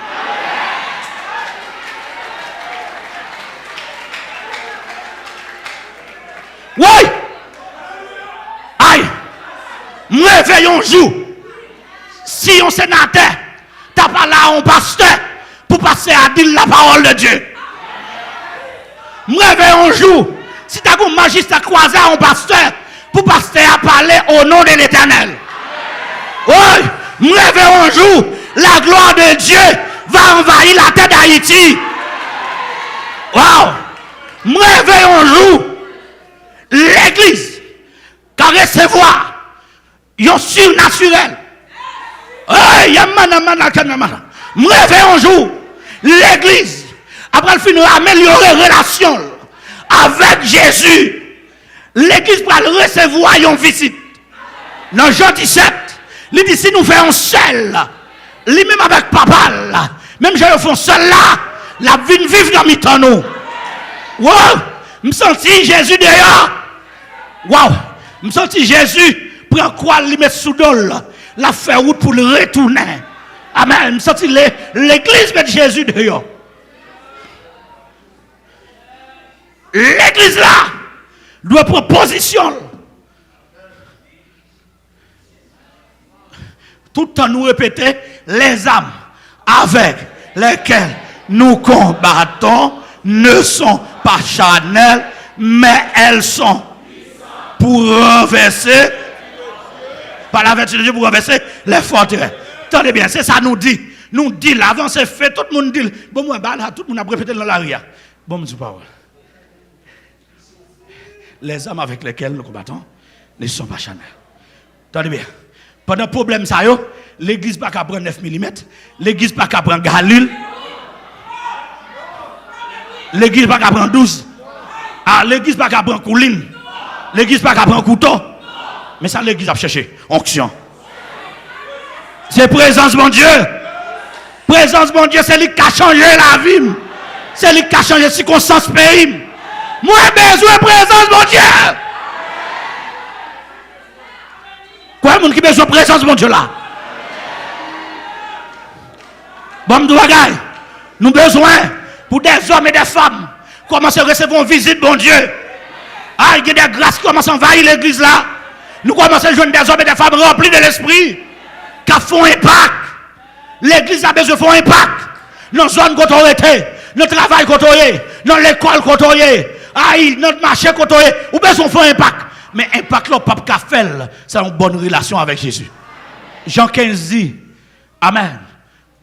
Oui. Aïe. Me réveille un jour. Si un sénateur t'as pas là un pasteur pour passer à dire la parole de Dieu. Me réveille un jour. Si t'as un magistrat croisé un pasteur pour passer à parler au nom de l'Éternel. Oui. Me réveille un jour. La gloire de Dieu va envahir la terre d'Haïti. Wow. Me réveille un jour. L'église qui recevoir un surnaturel. Me réveille un jour. L'église, après le fin améliorer relation avec Jésus. L'église va recevoir une visite. Dans Jean 17, il dit si nous faisons seul, lui-même avec papa, même je le fais seul là, la vie vivre dans mes temps nous. Wow! Je me sens Jésus dehors. Wow! Je me sens Jésus prend quoi lui mettre sous dol, la faire route pour le retourner. Amen. Je me sens l'église met Jésus dehors. L'église là doit prendre position. Tout le temps nous répéter les âmes avec lesquelles nous combattons ne sont pas charnelles, mais elles sont pour renverser, par la vertu de Dieu, pour renverser les forteresses. Attendez bien, c'est ça nous dit. Nous dit, l'avant c'est fait, tout le monde dit. Bon, moi, tout le monde a répété dans la ria. Bon, je dis pas. Les âmes avec lesquelles nous combattons ne sont pas charnelles. Attendez bien. Pendant le problème, ça, l'église n'a pas prendre 9 mm, l'église n'a pas prendre Galil. L'église n'a pas prendre 12. L'église n'a pas prendre Couline. L'église n'a pas prendre couteau. Mais ça, l'église a cherché. Onction. C'est présence, mon Dieu. Présence, mon Dieu, c'est lui qui a changé la vie. C'est lui qui a changé les circonstances pays. Moi, j'ai besoin de présence, mon Dieu. Quoi, mon qui a besoin de présence, mon Dieu, là? Bon, nous avons besoin pour des hommes et des femmes commencer à recevoir une visite, bon Dieu. Il y a des grâces qui commencent à envahir l'église là. Nous commençons à joindre des hommes et des femmes remplis de l'esprit qui font impact. L'église a besoin de faire impact. Dans la zone qu'on a été, dans le travail qu'on a été, dans l'école qu'on a été, dans le marché qu'on a été, ou besoin de faire impact. Mais impact là, pape qu'a fait, c'est une bonne relation avec Jésus. Jean 15 dit, Amen.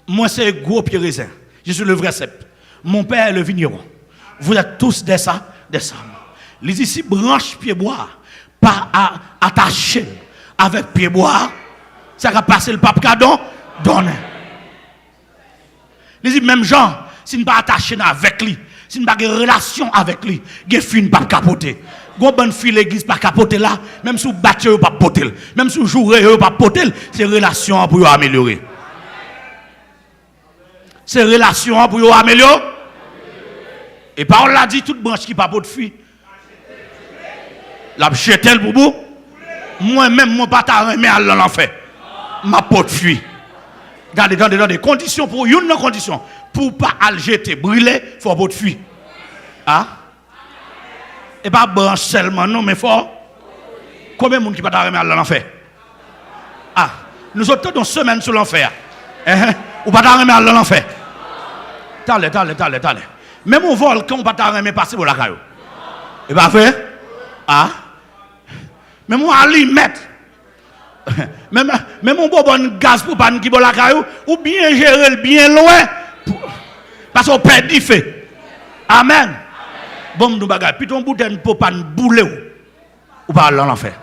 Moi, c'est gros pied raisin. Je suis le vrai cep. Mon père est le vigneron. Vous êtes tous des ça, des ça. Les ici branches pied bois, pas attachés avec pied bois, ça va passer le pape cadon, donne. Les même gens, si nous pas attaché avec lui, si nous pas de relation avec lui, il fin pas capoter. Gon bonne fille l'église pas capoter là, même si vous battez pas poter, même si vous jouez pas poter, c'est relation pour améliorer. C'est relation pour améliorer. Et parole l'a dit toute branche qui pas de fille. La chetel pour vous. Moi-même mon pas ta remet à l'enfer. Ma pote fuit. Regardez dans des conditions pour une condition pour pas al jeter brûler, faut pas de fuir. Ah? Et pas branche seulement non mais faut combien de monde qui pas ta remet à l'enfer? Ah, nous autres dans semaine sur l'enfer. Ou pas ta remet à l'enfer. Tale. Même au volcan on pas ta remet passer pour la caillou. Et pas vrai? Ah? Même on allumer même on bon gaz pour pas qui bon la caillou ou bien gérer bien loin parce qu'on perd du fait. Amen. Bon nous bagay puis ton bouteille pour pas bouler ou pas dans l'enfer.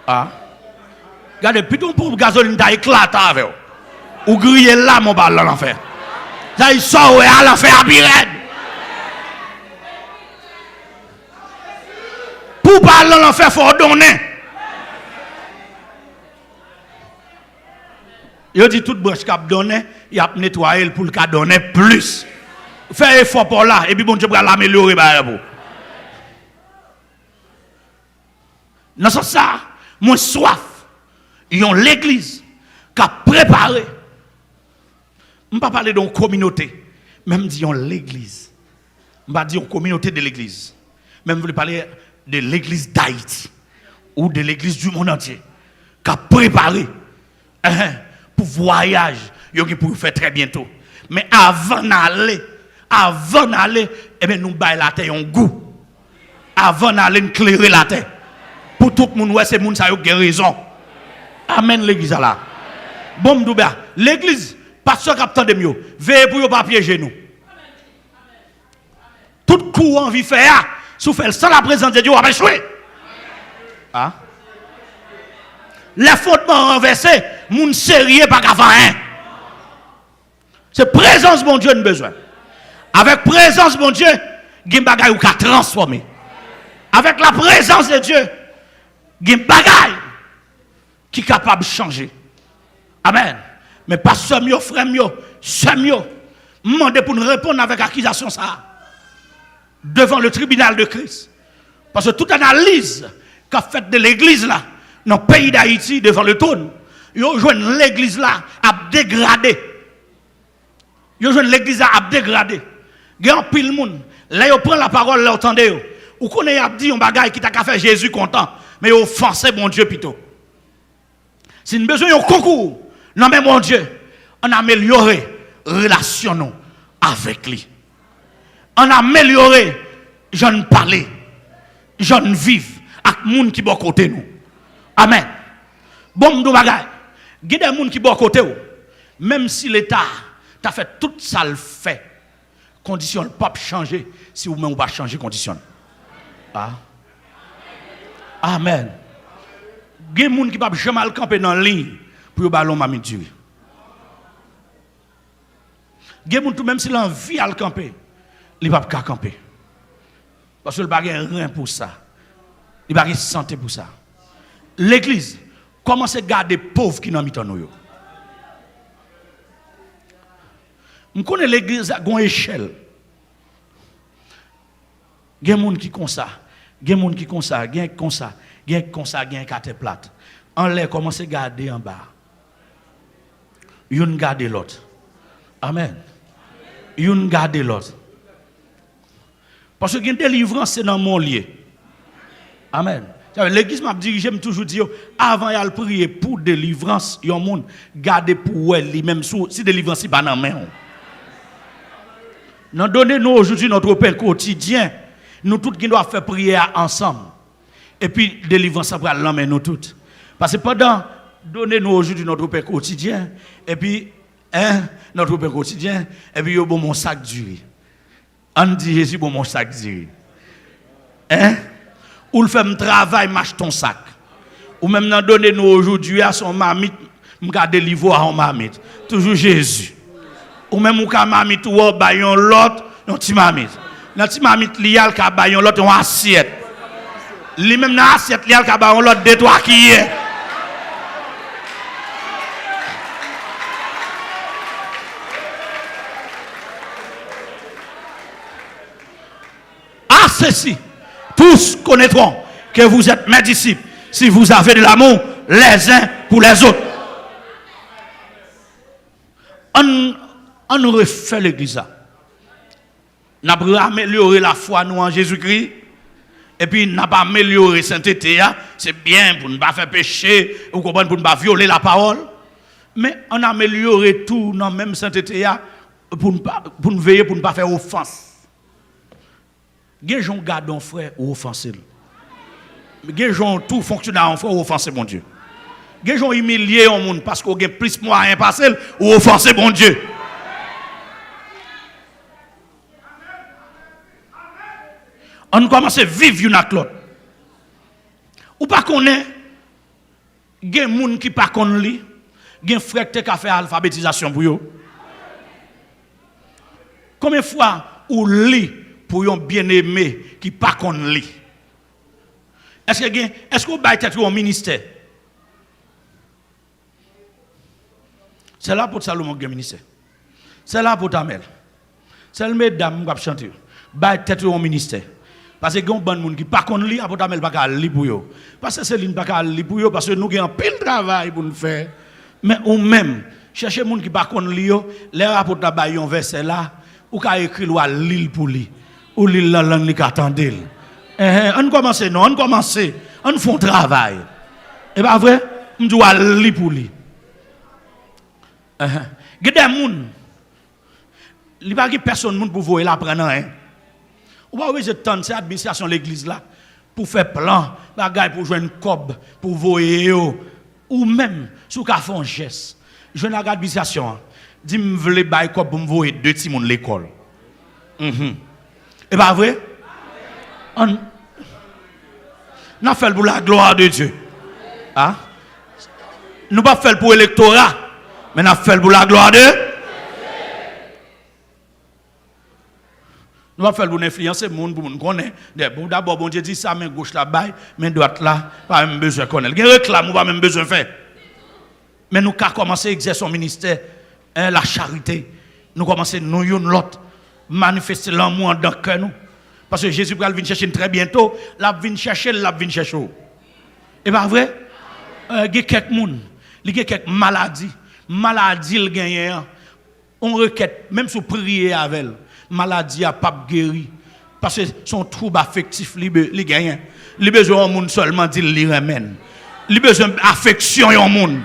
Ah. Regardez puis ton pour gasoline t'a éclaté avec ou griller là mon pas dans l'enfer. Ça il sort à l'enfer à pirate. Pour parler dans l'enfer, il faut donner. Il dit toute branche qui a donné, il a nettoyé pour le donner plus. Fais effort pour là, et puis bon Dieu va l'améliorer. Dans ce sens, moi soif, ils ont l'église qui a préparé. Je ne vais pas parler d'une communauté, même disons l'église. Je ne vais pas dire une communauté de l'église. Même vous voulez parler de l'église d'Haïti ou de l'église du monde entier qui a préparé pour voyage pour faire très bientôt. Mais avant d'aller, eh bien nous bailler la terre un goût. Avant d'aller nous éclairer la terre. Pour tout le monde, ouais, c'est monde ça a raison. Amen l'église là. Bon m'douba, l'église pasteur capitaine de mieux, veillez pour pas piéger nous. Tout coup envie faire si fait sans la présence de Dieu, on va échouer. Ah? Les fondements renversés, moun sérieux pas qu'à faire. C'est présence mon Dieu nous besoin. Avec présence mon Dieu, gen bagay ou ka transformer. Avec la présence de Dieu, gen bagay qui est capable de changer. Amen. Mais pas seulement frère mio, seulement demandez pour nous répondre avec accusation ça. Devant le tribunal de Christ. Parce que toute analyse qu'a faite de l'église là, dans le pays d'Haïti, devant le trône, ils ont joué l'église là à dégrader. Ils ont joué l'église là à dégrader. Il y a un pile monde. Là, ils prennent la parole, là, entendez. Ou qu'on a dit un bagage qui t'a fait Jésus content, mais ils offensé mon Dieu plutôt. Si nous avons besoin d'un concours, non mais mon Dieu, on améliore relation avec lui. On améliore, j'en parler, j'en vivre avec les gens qui sont à côté de nous. Amen. Bon, nous bagay. Il y a des gens qui sont à côté de nous. Même si l'État t'a fait tout ça le fait, condition ne peut pas changer si vous ne pas changer condition. Ah. Amen. Il y a des gens qui ne peuvent jamais camper dans la ligne pour ballon mami Dieu. Il y a des gens même si l'envie à le camper, il ne peut pas camper. Parce que le bagage rien pour ça. Il bagage santé pour ça. L'église commence à garder les pauvres qui n'ont mis en nous. Je connais l'église à une échelle. Il y a des gens qui font ça. Il y a des gens qui font ça. Il y a des gens qui font ça. Il y a des gens qui font ça. Il y a des quatre plates. En l'air, commence à garder en bas. Une garde l'autre. Amen. Une garde l'autre. Parce que une délivrance, c'est dans mon lieu. Amen. L'église m'a dirigé, m'a toujours dit, avant de prier pour délivrance, il y a un monde garder pour elle, même si délivrance n'est pas dans la main. Nous donnons aujourd'hui notre pain quotidien. Nous tous qui doivent faire prière ensemble. Et puis, délivrance après l'emmène nous toutes. Parce que pendant donnez-nous aujourd'hui notre pain quotidien, et puis, notre pain quotidien, et puis, bon mon sac du riz. On dit Jésus, bon mon sac du riz. ou le fait un travail, marche ton sac. Ou même dans donner nous aujourd'hui à son mamite, m'ka délivrer à un mamite. Toujours Jésus. Ou même ou ka mamite ou bayon l'autre, un petit mamite. Dans petit mamite lial ka bayon l'autre en assiette. Li même dans assiette lial ka bayon l'autre de toi qui est. Ah ceci, tous connaîtront que vous êtes mes disciples si vous avez de l'amour les uns pour les autres. On refait l'église. On a amélioré la foi nous en Jésus-Christ. Et puis, on n'a pas amélioré la sainteté. C'est bien pour ne pas faire péché, ou pour ne pas violer la parole. Mais on a amélioré tout dans la même sainteté pour nous veiller, pour ne pas faire offense. Il y a des gens qui gardent un frère ou offensé. Il y a des gens tout fonctionnaire en frère ou offensé mon Dieu. Il y a des gens humiliés au monde parce qu'on a plus de moyens passer ou offensé mon Dieu. On commence à vivre une avec l'autre. Ou pas qu'on est, il y a des gens qui ne pas qu'on lit, il y a des frères qui ont fait alphabétisation pour eux. Combien de fois ou lit pour un bien-aimé qui ne pas qu'on lit? Est-ce que vous avez un ministère? C'est là pour Salomon qui ministère. C'est là pour Tamel. C'est le mesdames qui ont chanté. Bah tête au ministère. Parce que il y a des gens qui pas qu'on lit, après Tamel pas lit pour eux. Parce que c'est lui pas lit pour eux parce que nous avons un pile travail pour nous faire. Mais ou même chercher des gens qui pas qu'on lit, les rapports de un verset là, ou ka écrit ou lire pour lui. Ou lire la langue qui attendait. On commence non, on commence, on fait un travail. Et pas vrai, on doit lire pour lui. Il y a des gens, il n'y a pas personne pour vous l'apprendre. Ou pas oui, je tente cette administration de l'église là pour faire plan, pour jouer une cob, pour voyer ou même sous ka font geste. Je n'ai pas d'administration. Dis me voulez bailler cob pour me voyer deux petits monde l'école. Et pas vrai? On a fait pour la gloire de Dieu. Hein? Nous pas fait pour l'électorat. Mais nous avons fait pour la gloire de Dieu. Nous avons fait pour influencer le monde, pour nous connaître. D'abord, bon Dieu dit ça, main gauche là-bas, main droite là, pas même besoin de connaître. Il y a un réclame, nous pas même besoin de faire. Mais nous avons commencé à exercer son ministère, la charité. Nous commençons nous y l'autre, manifester l'amour dans le cœur. Parce que Jésus va venir chercher très bientôt, il vient chercher, il vient chercher. Et pas vrai? Il y a quelques personnes, il y a quelques maladies. Maladie le gagne on requête même sous prier avec elle maladie a pas guéri parce que son trouble affectif li gagne li besoin monde seulement dit li remène li besoin affection yon monde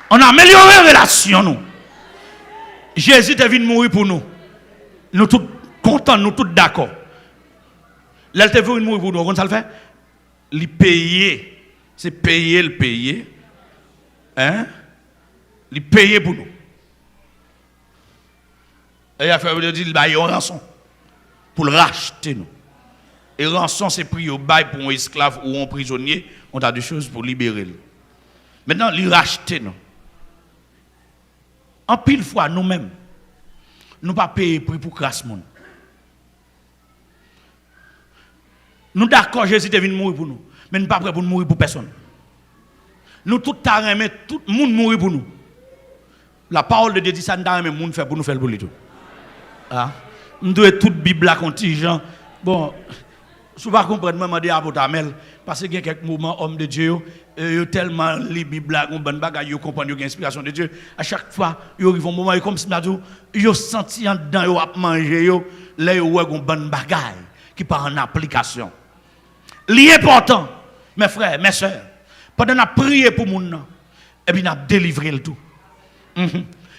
on a amélioré la relation nous Jésus est venu mourir pour nous nous tous contents nous tous d'accord. L'elle te veut mourir pour nous, comment ça le fait? Le payer, c'est payer le payer. Hein? Le payer pour nous. Et il a fait dire qu'il y a une rançon pour le racheter nous. Et rançon c'est pris au bail pour un esclave ou un prisonnier, on a des choses pour libérer. Maintenant, il racheter nous. En pile fois nous-mêmes, nous ne pas payer prix pour crasse monde. Nous d'accord, Jésus est venu mourir pour nous. Mais nous ne sommes pas prêts pour mourir pour personne. Nous tout le monde mourir pour nous. La parole de Dieu dit ça, nous avons monde faire pour nous faire le tout. Ah. Nous devons toute Bible à contingent. Bon, je ne comprends pas comment dire à Tamel, parce qu'il y a quelques moments, hommes de Dieu, tellement les Bibles, ils comprennent l'inspiration de Dieu. À chaque fois, ils arrivent un moment, comme si ils sentent en dedans, ils ont mangé, là, ils ont un bon bagage qui part en application. L'important, mes frères, mes soeurs, pendant qu'on a prié pour nous, et puis on a délivré le tout.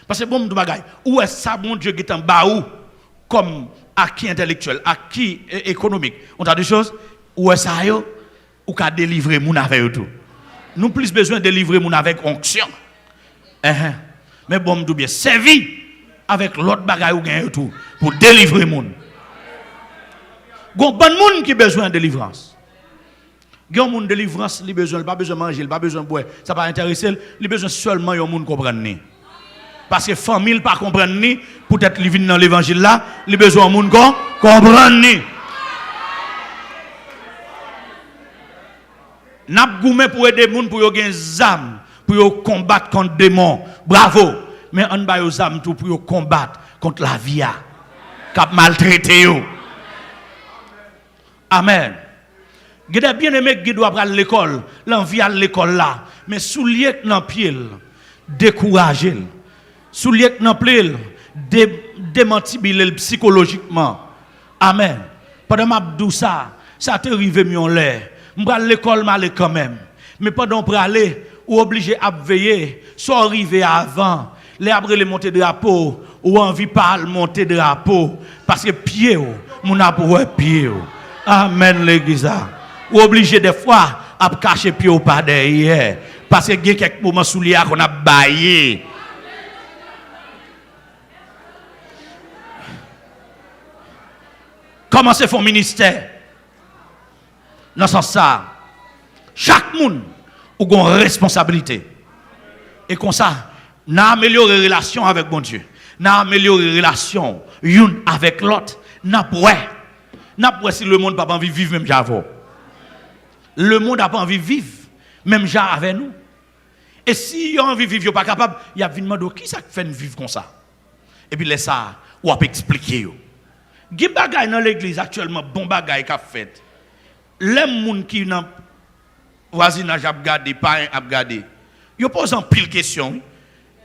Parce que bon, où est-ce ça, mon Dieu, qui est en bas où, comme acquis intellectuel, acquis économique, on a des choses, où est-ce ça, ou qu'a délivré mon avec tout. Nous plus besoin de délivrer mon avec onction. Mais bon, nous bien servi avec l'autre bagaille ou gagne tout pour délivrer le monde. Gon bon monde qui besoin de délivrance. Gon monde délivrance, il besoin, pas besoin manger, pas besoin boire, ça pas intéresser, il besoin seulement yon monde comprendre ni. Parce que famille pas comprendre ni, peut-être il vient dans l'évangile là, il besoin monde comprendre ni. N'a goumé pour aider moun pour yo gen zam, pour yo combattre contre démons. Bravo. Mais on ba yo zam tout pour yo combattre contre la vie k'ap maltraité yo. Amen. Gede bien aimé qui doit prendre l'école, l'envie à l'école là, mais soulier dans pied, décourager. Soulier dans pied, démentibiler psychologiquement. Amen. Pendant m'abdou ça te rive mieux en l'air. M'bra l'école m'aller quand même. Mais pendant pour aller, ou obligé à veiller, soit arrivé avant, les après les monter drapeau, ou envie pas monter drapeau, parce que pied, mon aboué pied. Amen l'église. Ou obligé des fois à cacher pied ou pas derrière, parce que il y a quelques moments sous les qu'on a baillé. Comment c'est son ministère? Dans ce sens ça, chaque monde a une responsabilité. Et comme ça, nous améliorons les relations avec bon Dieu. Nous améliorons les relations l'une avec l'autre. Nous pouvons si le monde n'a pas envie de vivre même j'avoue. Le monde n'a pas envie de vivre même j'avoue avec nous. Et si il a envie de vivre, il n'est pas capable, il y a une demande qui ça fait vivre comme ça. Et puis laisse ça, ou peut expliquer. Il y a des bagages dans l'église actuellement, bon bagages qu'a fait. Les gens qui dans voisinage a regardé, pas a regardé. Ils posent en pile question.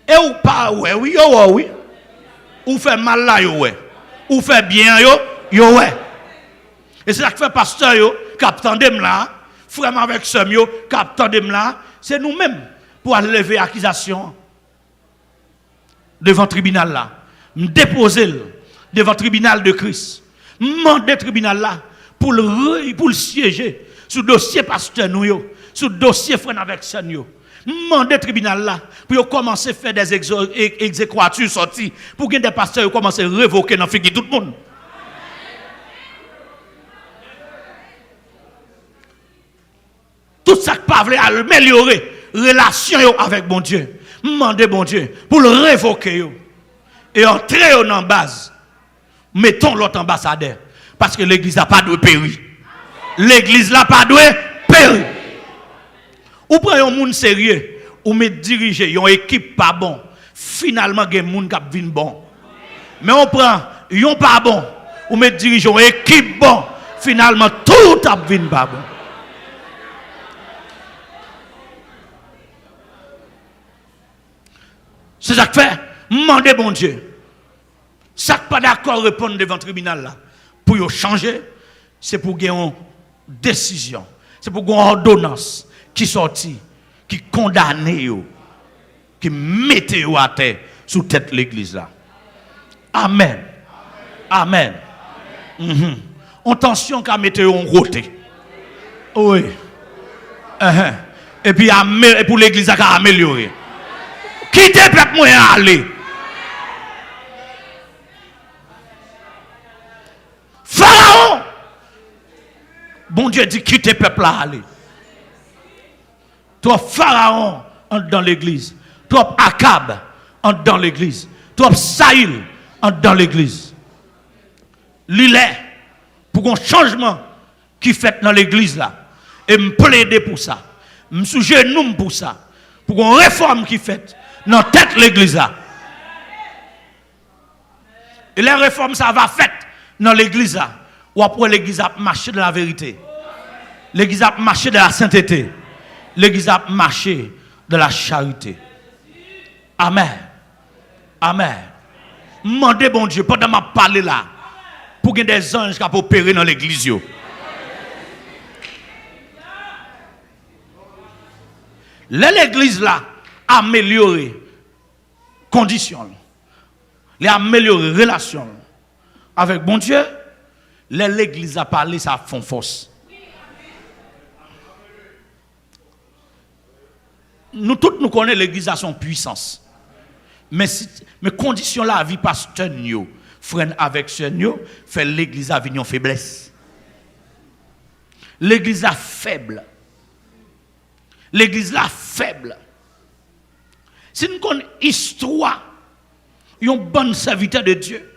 Et ou pas ouais, oui, oui. Ou fait mal là yo ouais. Ou fait bien yo ouais. Et c'est ça que fait pasteur yo, capitaine dem là, frère avec sœur yo, capitaine dem là, c'est nous-mêmes pour aller lever accusation devant le tribunal là. Me déposer devant le tribunal de Christ. Demander le tribunal là pour le siéger sur le dossier pasteur nous yo, sur le dossier frère avec sœur yo. Demander tribunal là pour commencer à faire des exéquatures sorties pour que des pasteurs commencent à révoquer dans figure tout le monde. Tout ça qui peut améliorer relation avec bon Dieu. Demander bon Dieu pour le révoquer yo. Et entrer en base. Mettons l'autre ambassadeur parce que l'église n'a pas de péri. L'église n'a pas de péri. Ou prenez un monde sérieux, ou me diriger une équipe pas bon, finalement il y a un monde qui vient bon. Mais on prend un pas bon, ou me diriger une équipe bon, finalement tout vient pas bon. C'est ça que fait, demandez bon Dieu. Ça pas d'accord répondre devant le tribunal là, pour changer, c'est pour gagner une décision, c'est pour gagner une ordonnance. Qui sortit, qui condamne, qui mette à terre sous tête l'église là. Amen. Amen. En tension qu'à mettre en route. Oui. Et puis pour l'église à améliorer. Quittez peuple moi aller. Pharaon. Bon Dieu dit quittez peuple à aller. Trop Pharaon entre dans l'église. Trop Akab entre dans l'église. Trop Saïl entre dans l'église. L'il est pour un changement qui fait dans l'église là. Et me plaider pour ça. Me sujet nous pour ça. Pour une réforme qui fait dans tête l'église là. Et les réformes ça va faire dans l'église là. Ou après l'église a marché de la vérité. L'église a marché de la sainteté. L'église a marché de la charité. Amen. Amen. Demandez bon Dieu, pendant ma parler là, pour qu'il y ait des anges qui peuvent opérer dans l'église. L'église là, améliorer conditions, les améliorer relations avec bon Dieu, l'église a parlé, ça font force. Nous tous nous connaissons l'église à son puissance. Mais condition la vie pasteur nous, frère avec sœur nous, fait l'église à venir en faiblesse. L'église là faible. L'église là faible. Si nous connaissons histoire, un bon serviteur de Dieu,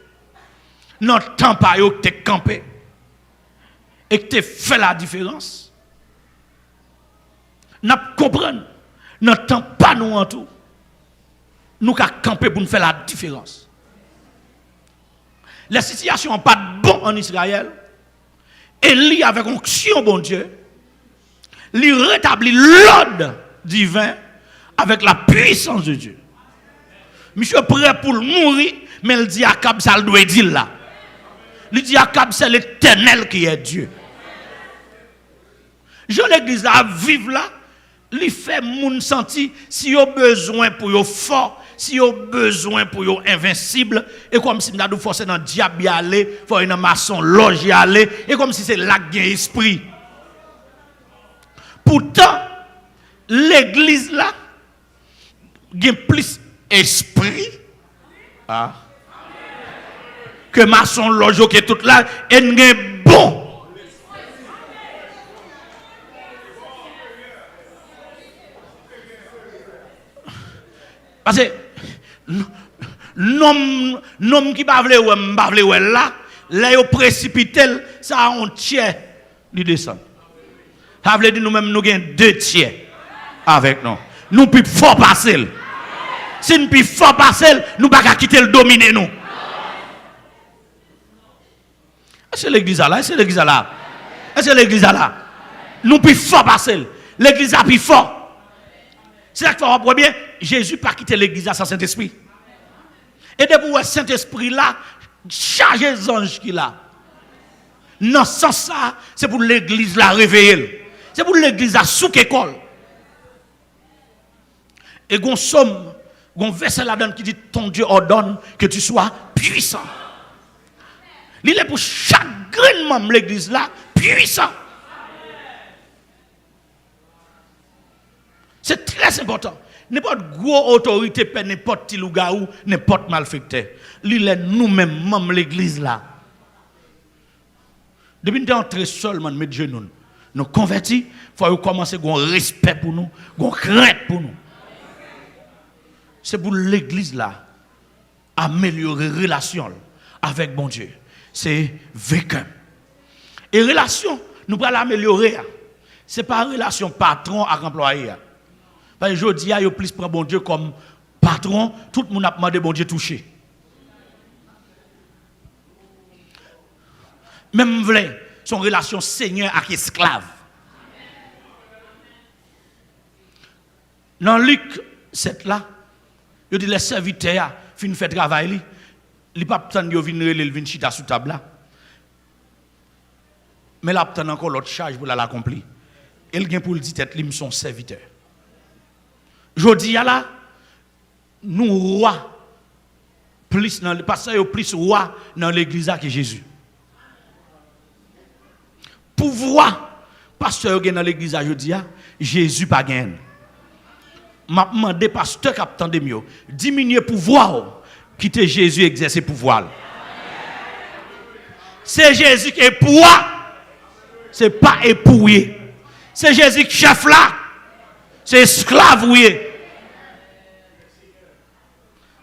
notre temps pas yo que tu campé et que tu fait la différence. Nous comprenons, notre temps pas nous en tout. Nous avons campé pour nous faire la différence. La situation n'est pas bonne en Israël. Élie, avec onction, bon Dieu, lui rétablit l'ordre divin avec la puissance de Dieu. Monsieur prêt pour mourir, mais il dit à Akab, ça le doit dire là. Il dit à Akab, c'est l'Éternel qui est Dieu. Je l'église là, vivre là, il fait moun senti si yo besoin pour yo fort, si yo besoin pour yo invincible, et comme si nous avons forcé dans le diable y aller, faut une maçon loge y aller, et comme si c'est là qu'il y a esprit. Pourtant, l'église là, il y a plus esprit que maçon loge qui est tout là, et il y a bon. Parce que nom qui va vle là, là yo précipité, ça on tiers lui descend. Ça veut dire nous même nous gain 2 tiers avec nous. Nous plus fort passer. Si nous plus fort passer, nous pas quitter le dominer nous. C'est l'église là, c'est l'église là. C'est l'église là. Nous plus fort passer. L'église a plus fort. C'est là qu'il faut voir bien, Jésus n'a pas quitté l'église sans Saint-Esprit. Et depuis le Saint-Esprit là, chargé les anges qu'il a. Non, sans ça, c'est pour l'église la réveiller. C'est pour l'église la sous école. Et gon somme, gon verset là-dedans qui dit ton Dieu ordonne que tu sois puissant. Il est pour chaque membre de l'église là, puissant. C'est très important. N'importe gros autorité, n'importe petit loup-garou, n'importe malfecteur. L'île est nous-mêmes, membres de l'église là. Depuis nous sommes seulement mettre genoux, nous convertis, il faut commencer à avoir un respect pour nous, une crainte pour nous. C'est pour l'église là, améliorer la relation avec bon Dieu. C'est vécu. Et relation, nous pouvons l'améliorer. Ce n'est pas une relation patron avec employé. Parce que je dis, il y a plus prend bon Dieu comme patron, tout le monde a demandé bon Dieu toucher. Même vrai, son relation seigneur avec esclave. Dans Luc 7 là, il dit les serviteurs fin fait travail, il pas attendre yo venir le vinn chita sous table là. Mais là attend encore l'autre charge pour l'accomplir. Il gen pour le dire tête li son serviteur. Jodi là, nous roi plus dans le pasteur plus roi dans l'église que Jésus. Pouvoir pasteur dans l'église jodi Jésus pas gagne. M'a demandé pasteur qui attendait mieux diminuer pouvoir quitter Jésus exercer pouvoir. C'est Jésus qui est pouvoir. C'est pas épouillé. C'est Jésus qui chef là. C'est esclave oui.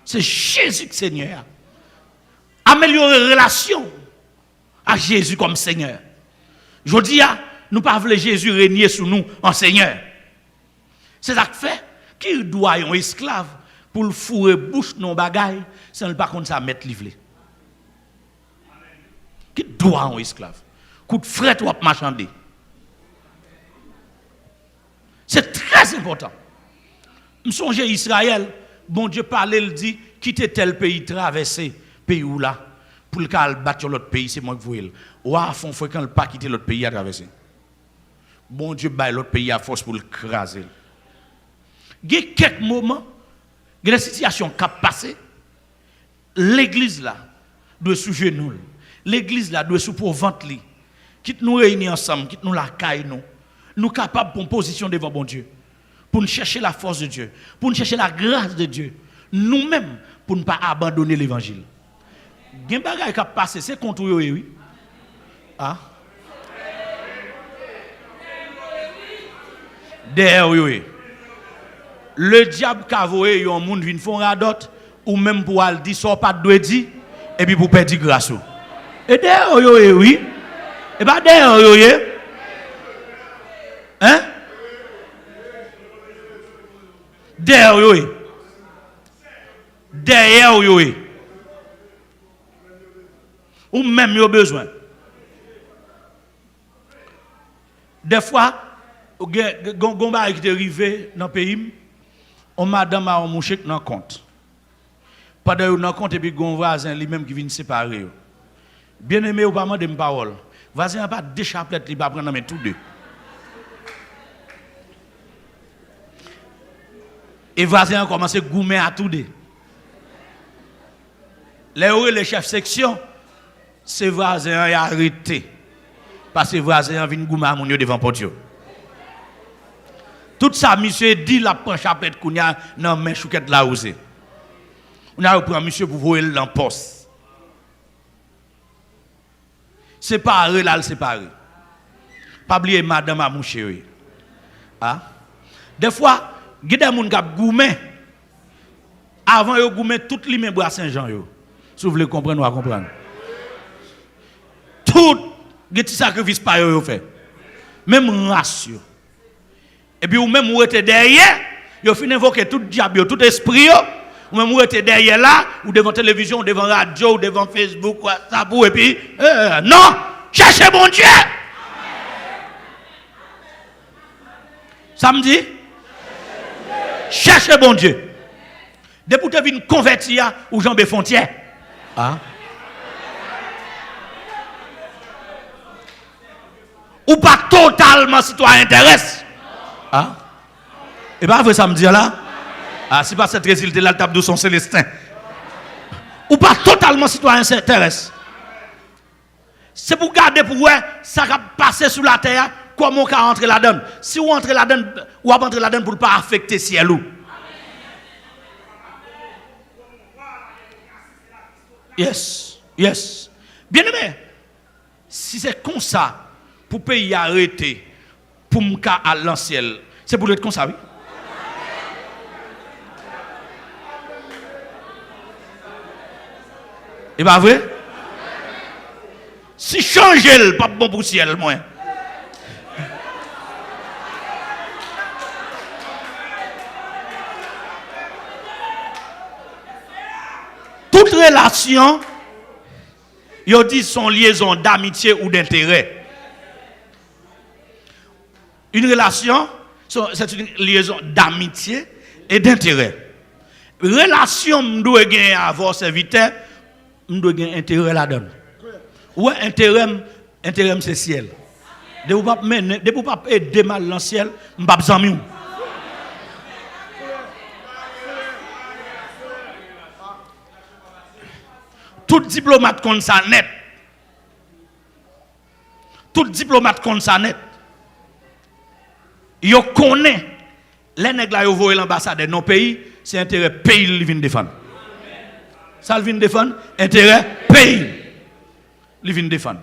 C'est Jésus qui Seigneur. Améliorer la relation à Jésus comme Seigneur. Je dis, nous ne pouvons pas Jésus régner sur nous en Seigneur. C'est ça que fait qu'il doit un esclave pour le fourrer bouche non bagaille sans pas contre ça mettre livre. Qui doit un esclave. Coup de fret ou marchander. C'est très important. Je songe Israël, bon Dieu parlait, il dit, quittez tel pays, traversez pays où là, pour le cas battre l'autre pays, c'est moi qui vous voyez. Ou à fond, faut qu'on pas quitter l'autre pays à traverser. Bon Dieu baille l'autre pays à force pour le craser. Il y a quelques moments, il y a des situations qui passent. L'église là doit sous genou. L'église là doit sous pour ventre. Quitte nous réunir ensemble, quitte nous la caille nous. Nous capables de position devant bon Dieu. Pour nous chercher la force de Dieu. Pour nous chercher la grâce de Dieu. nous-mêmes pour ne pas abandonner l'évangile. Gen bagay qui a passé, c'est contre eux, oui. Ah. Derrière, oui. Le diable qui a voyé un monde vient faire radot, ou même pour aller dire ça pas de dire, et puis pour perdre grâce. Et derrière, oui. Et pas derrière, oui. Hein? Derrière, oui. Derrière, oui. Ou même, il y a besoin. Des fois, il y a des gens qui sont arrivés dans le pays, on madame a un chèque dans le compte. Pendant que dans le compte, et puis il y a un voisin lui-même qui vient séparer. Bien aimé, ou pas de parole. Le voisin n'a pas deux chapelettes, il va prendre tous deux. Et le voisin a commencé à goumer à tous deux. Les chefs section, ces voisins ont arrêté. Parce que les voisins viennent goumer à mon devant le porte. Tout ça, monsieur dit la prend chapelet qu'on y a dans main chouquette là aussi. On a repris monsieur pour voir dans poste. Séparé là, séparé. Pas oublier madame à mon chéri. Ah. Des fois, il y a des gens qui goumé avant de goumer tout les membres à Saint-Jean yo. Si vous voulez comprendre, vous comprendre. Tout les petits sacrifices par yo fait. Même race. Et puis, ou même ou êtes derrière, vous finissez invoquer tout diable, tout esprit, ou même ou êtes derrière là, ou devant télévision, ou devant radio, ou devant Facebook, WhatsApp, et puis, non, cherchez bon Dieu. Ça me dit? Cherchez bon Dieu. Depuis que vous venez convertir ou jambes frontières. Ah. Ou pas totalement citoyen intéresse. Ah. Et bien, vous ça me dire là? Ah, si pas cette résultat là, le table de son célestin. Ou pas totalement citoyen intéresse. C'est pour garder pour vous, ça va passer sous la terre, comment on va entrer là-dedans. Si vous entrez là-dedans, ou va entrer là-dedans pour ne pas affecter ciel ou. Yes, yes. Bien aimé, si c'est comme ça, pour pays arrêter, pour me à l'ancien, c'est pour être comme ça, oui? Et pas vrai? Si changer le pas bon pour ciel, moi. Toute relation, ils disent son liaison d'amitié ou d'intérêt. Une relation, c'est une liaison d'amitié et d'intérêt. Relation, je dois gagner à vos serviteurs, je dois gagner intérêt là-dedans. Ouais, intérêt c'est ciel. De vous pas aider mal dans le ciel, je ne pas besoin de. Tout diplomate comme ça net. Tout diplomate comme ça net. Yo connaît les nèg la yo voye l'ambassadeur dans pays, c'est intérêt pays li vinn défendre. Ça li vinn défendre, intérêt pays li vinn défendre.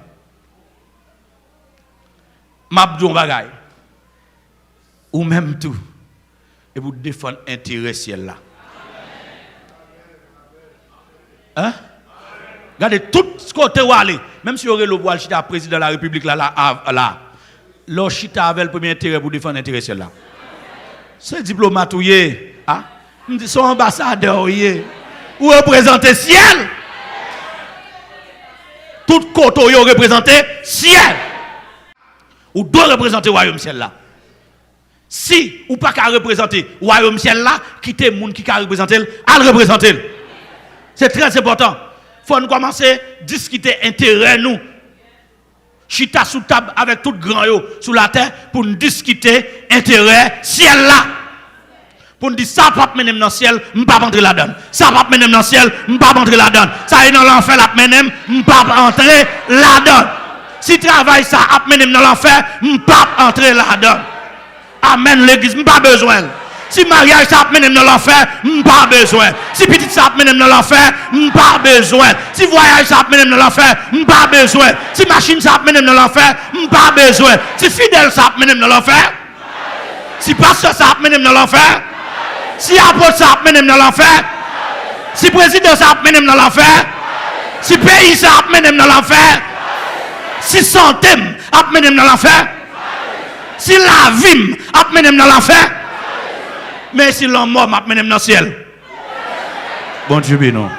Mabdou bagay. Ou même tout et pour défendre intérêt ciel là. Hein? Regardez tout ce côté où aller, même si vous avez le bois chita président de la République là, le chita avait le premier intérêt pour défendre l'intérêt là. C'est diplomate ou yé, ah, son ambassadeur ou représenter ciel. Tout côté où représenter ciel. Ou doit représenter le royaume ciel là. Si ou pas qu'à représenter le royaume ciel là, quittez le monde qui a représenté, à le représenter. C'est très important. Il faut nous commencer à discuter intérêt nous. Chita sous table avec tout grand yo sous la terre pour nous discuter intérêt ciel là. Pour nous dire ça pas mener dans le ciel, on pas entrer là-dedans. Ça pas mener dans le ciel, on pas entrer là-dedans. Ça est dans l'enfer la mener, on pas entrer là-dedans. Si travail ça a mener dans l'enfer, on pas entrer là-dedans. Amen l'église, on pas besoin. Si mariage ça mène dans l'enfer, pas besoin. Si petit ça mène dans l'enfer, pas besoin. Si voyage ça mène dans l'enfer, pas besoin. Si machine ça mène dans l'enfer, pas besoin. Si fidèle ça mène dans l'enfer, si pasteur ça mène dans l'enfer, si apôtre ça mène dans l'enfer, si président ça mène dans l'enfer, si pays ça mène dans l'enfer, si santé mène dans l'enfer, si la vie mène dans l'enfer, mais si l'homme mort m'a mené dans le ciel. Bon Dieu, non.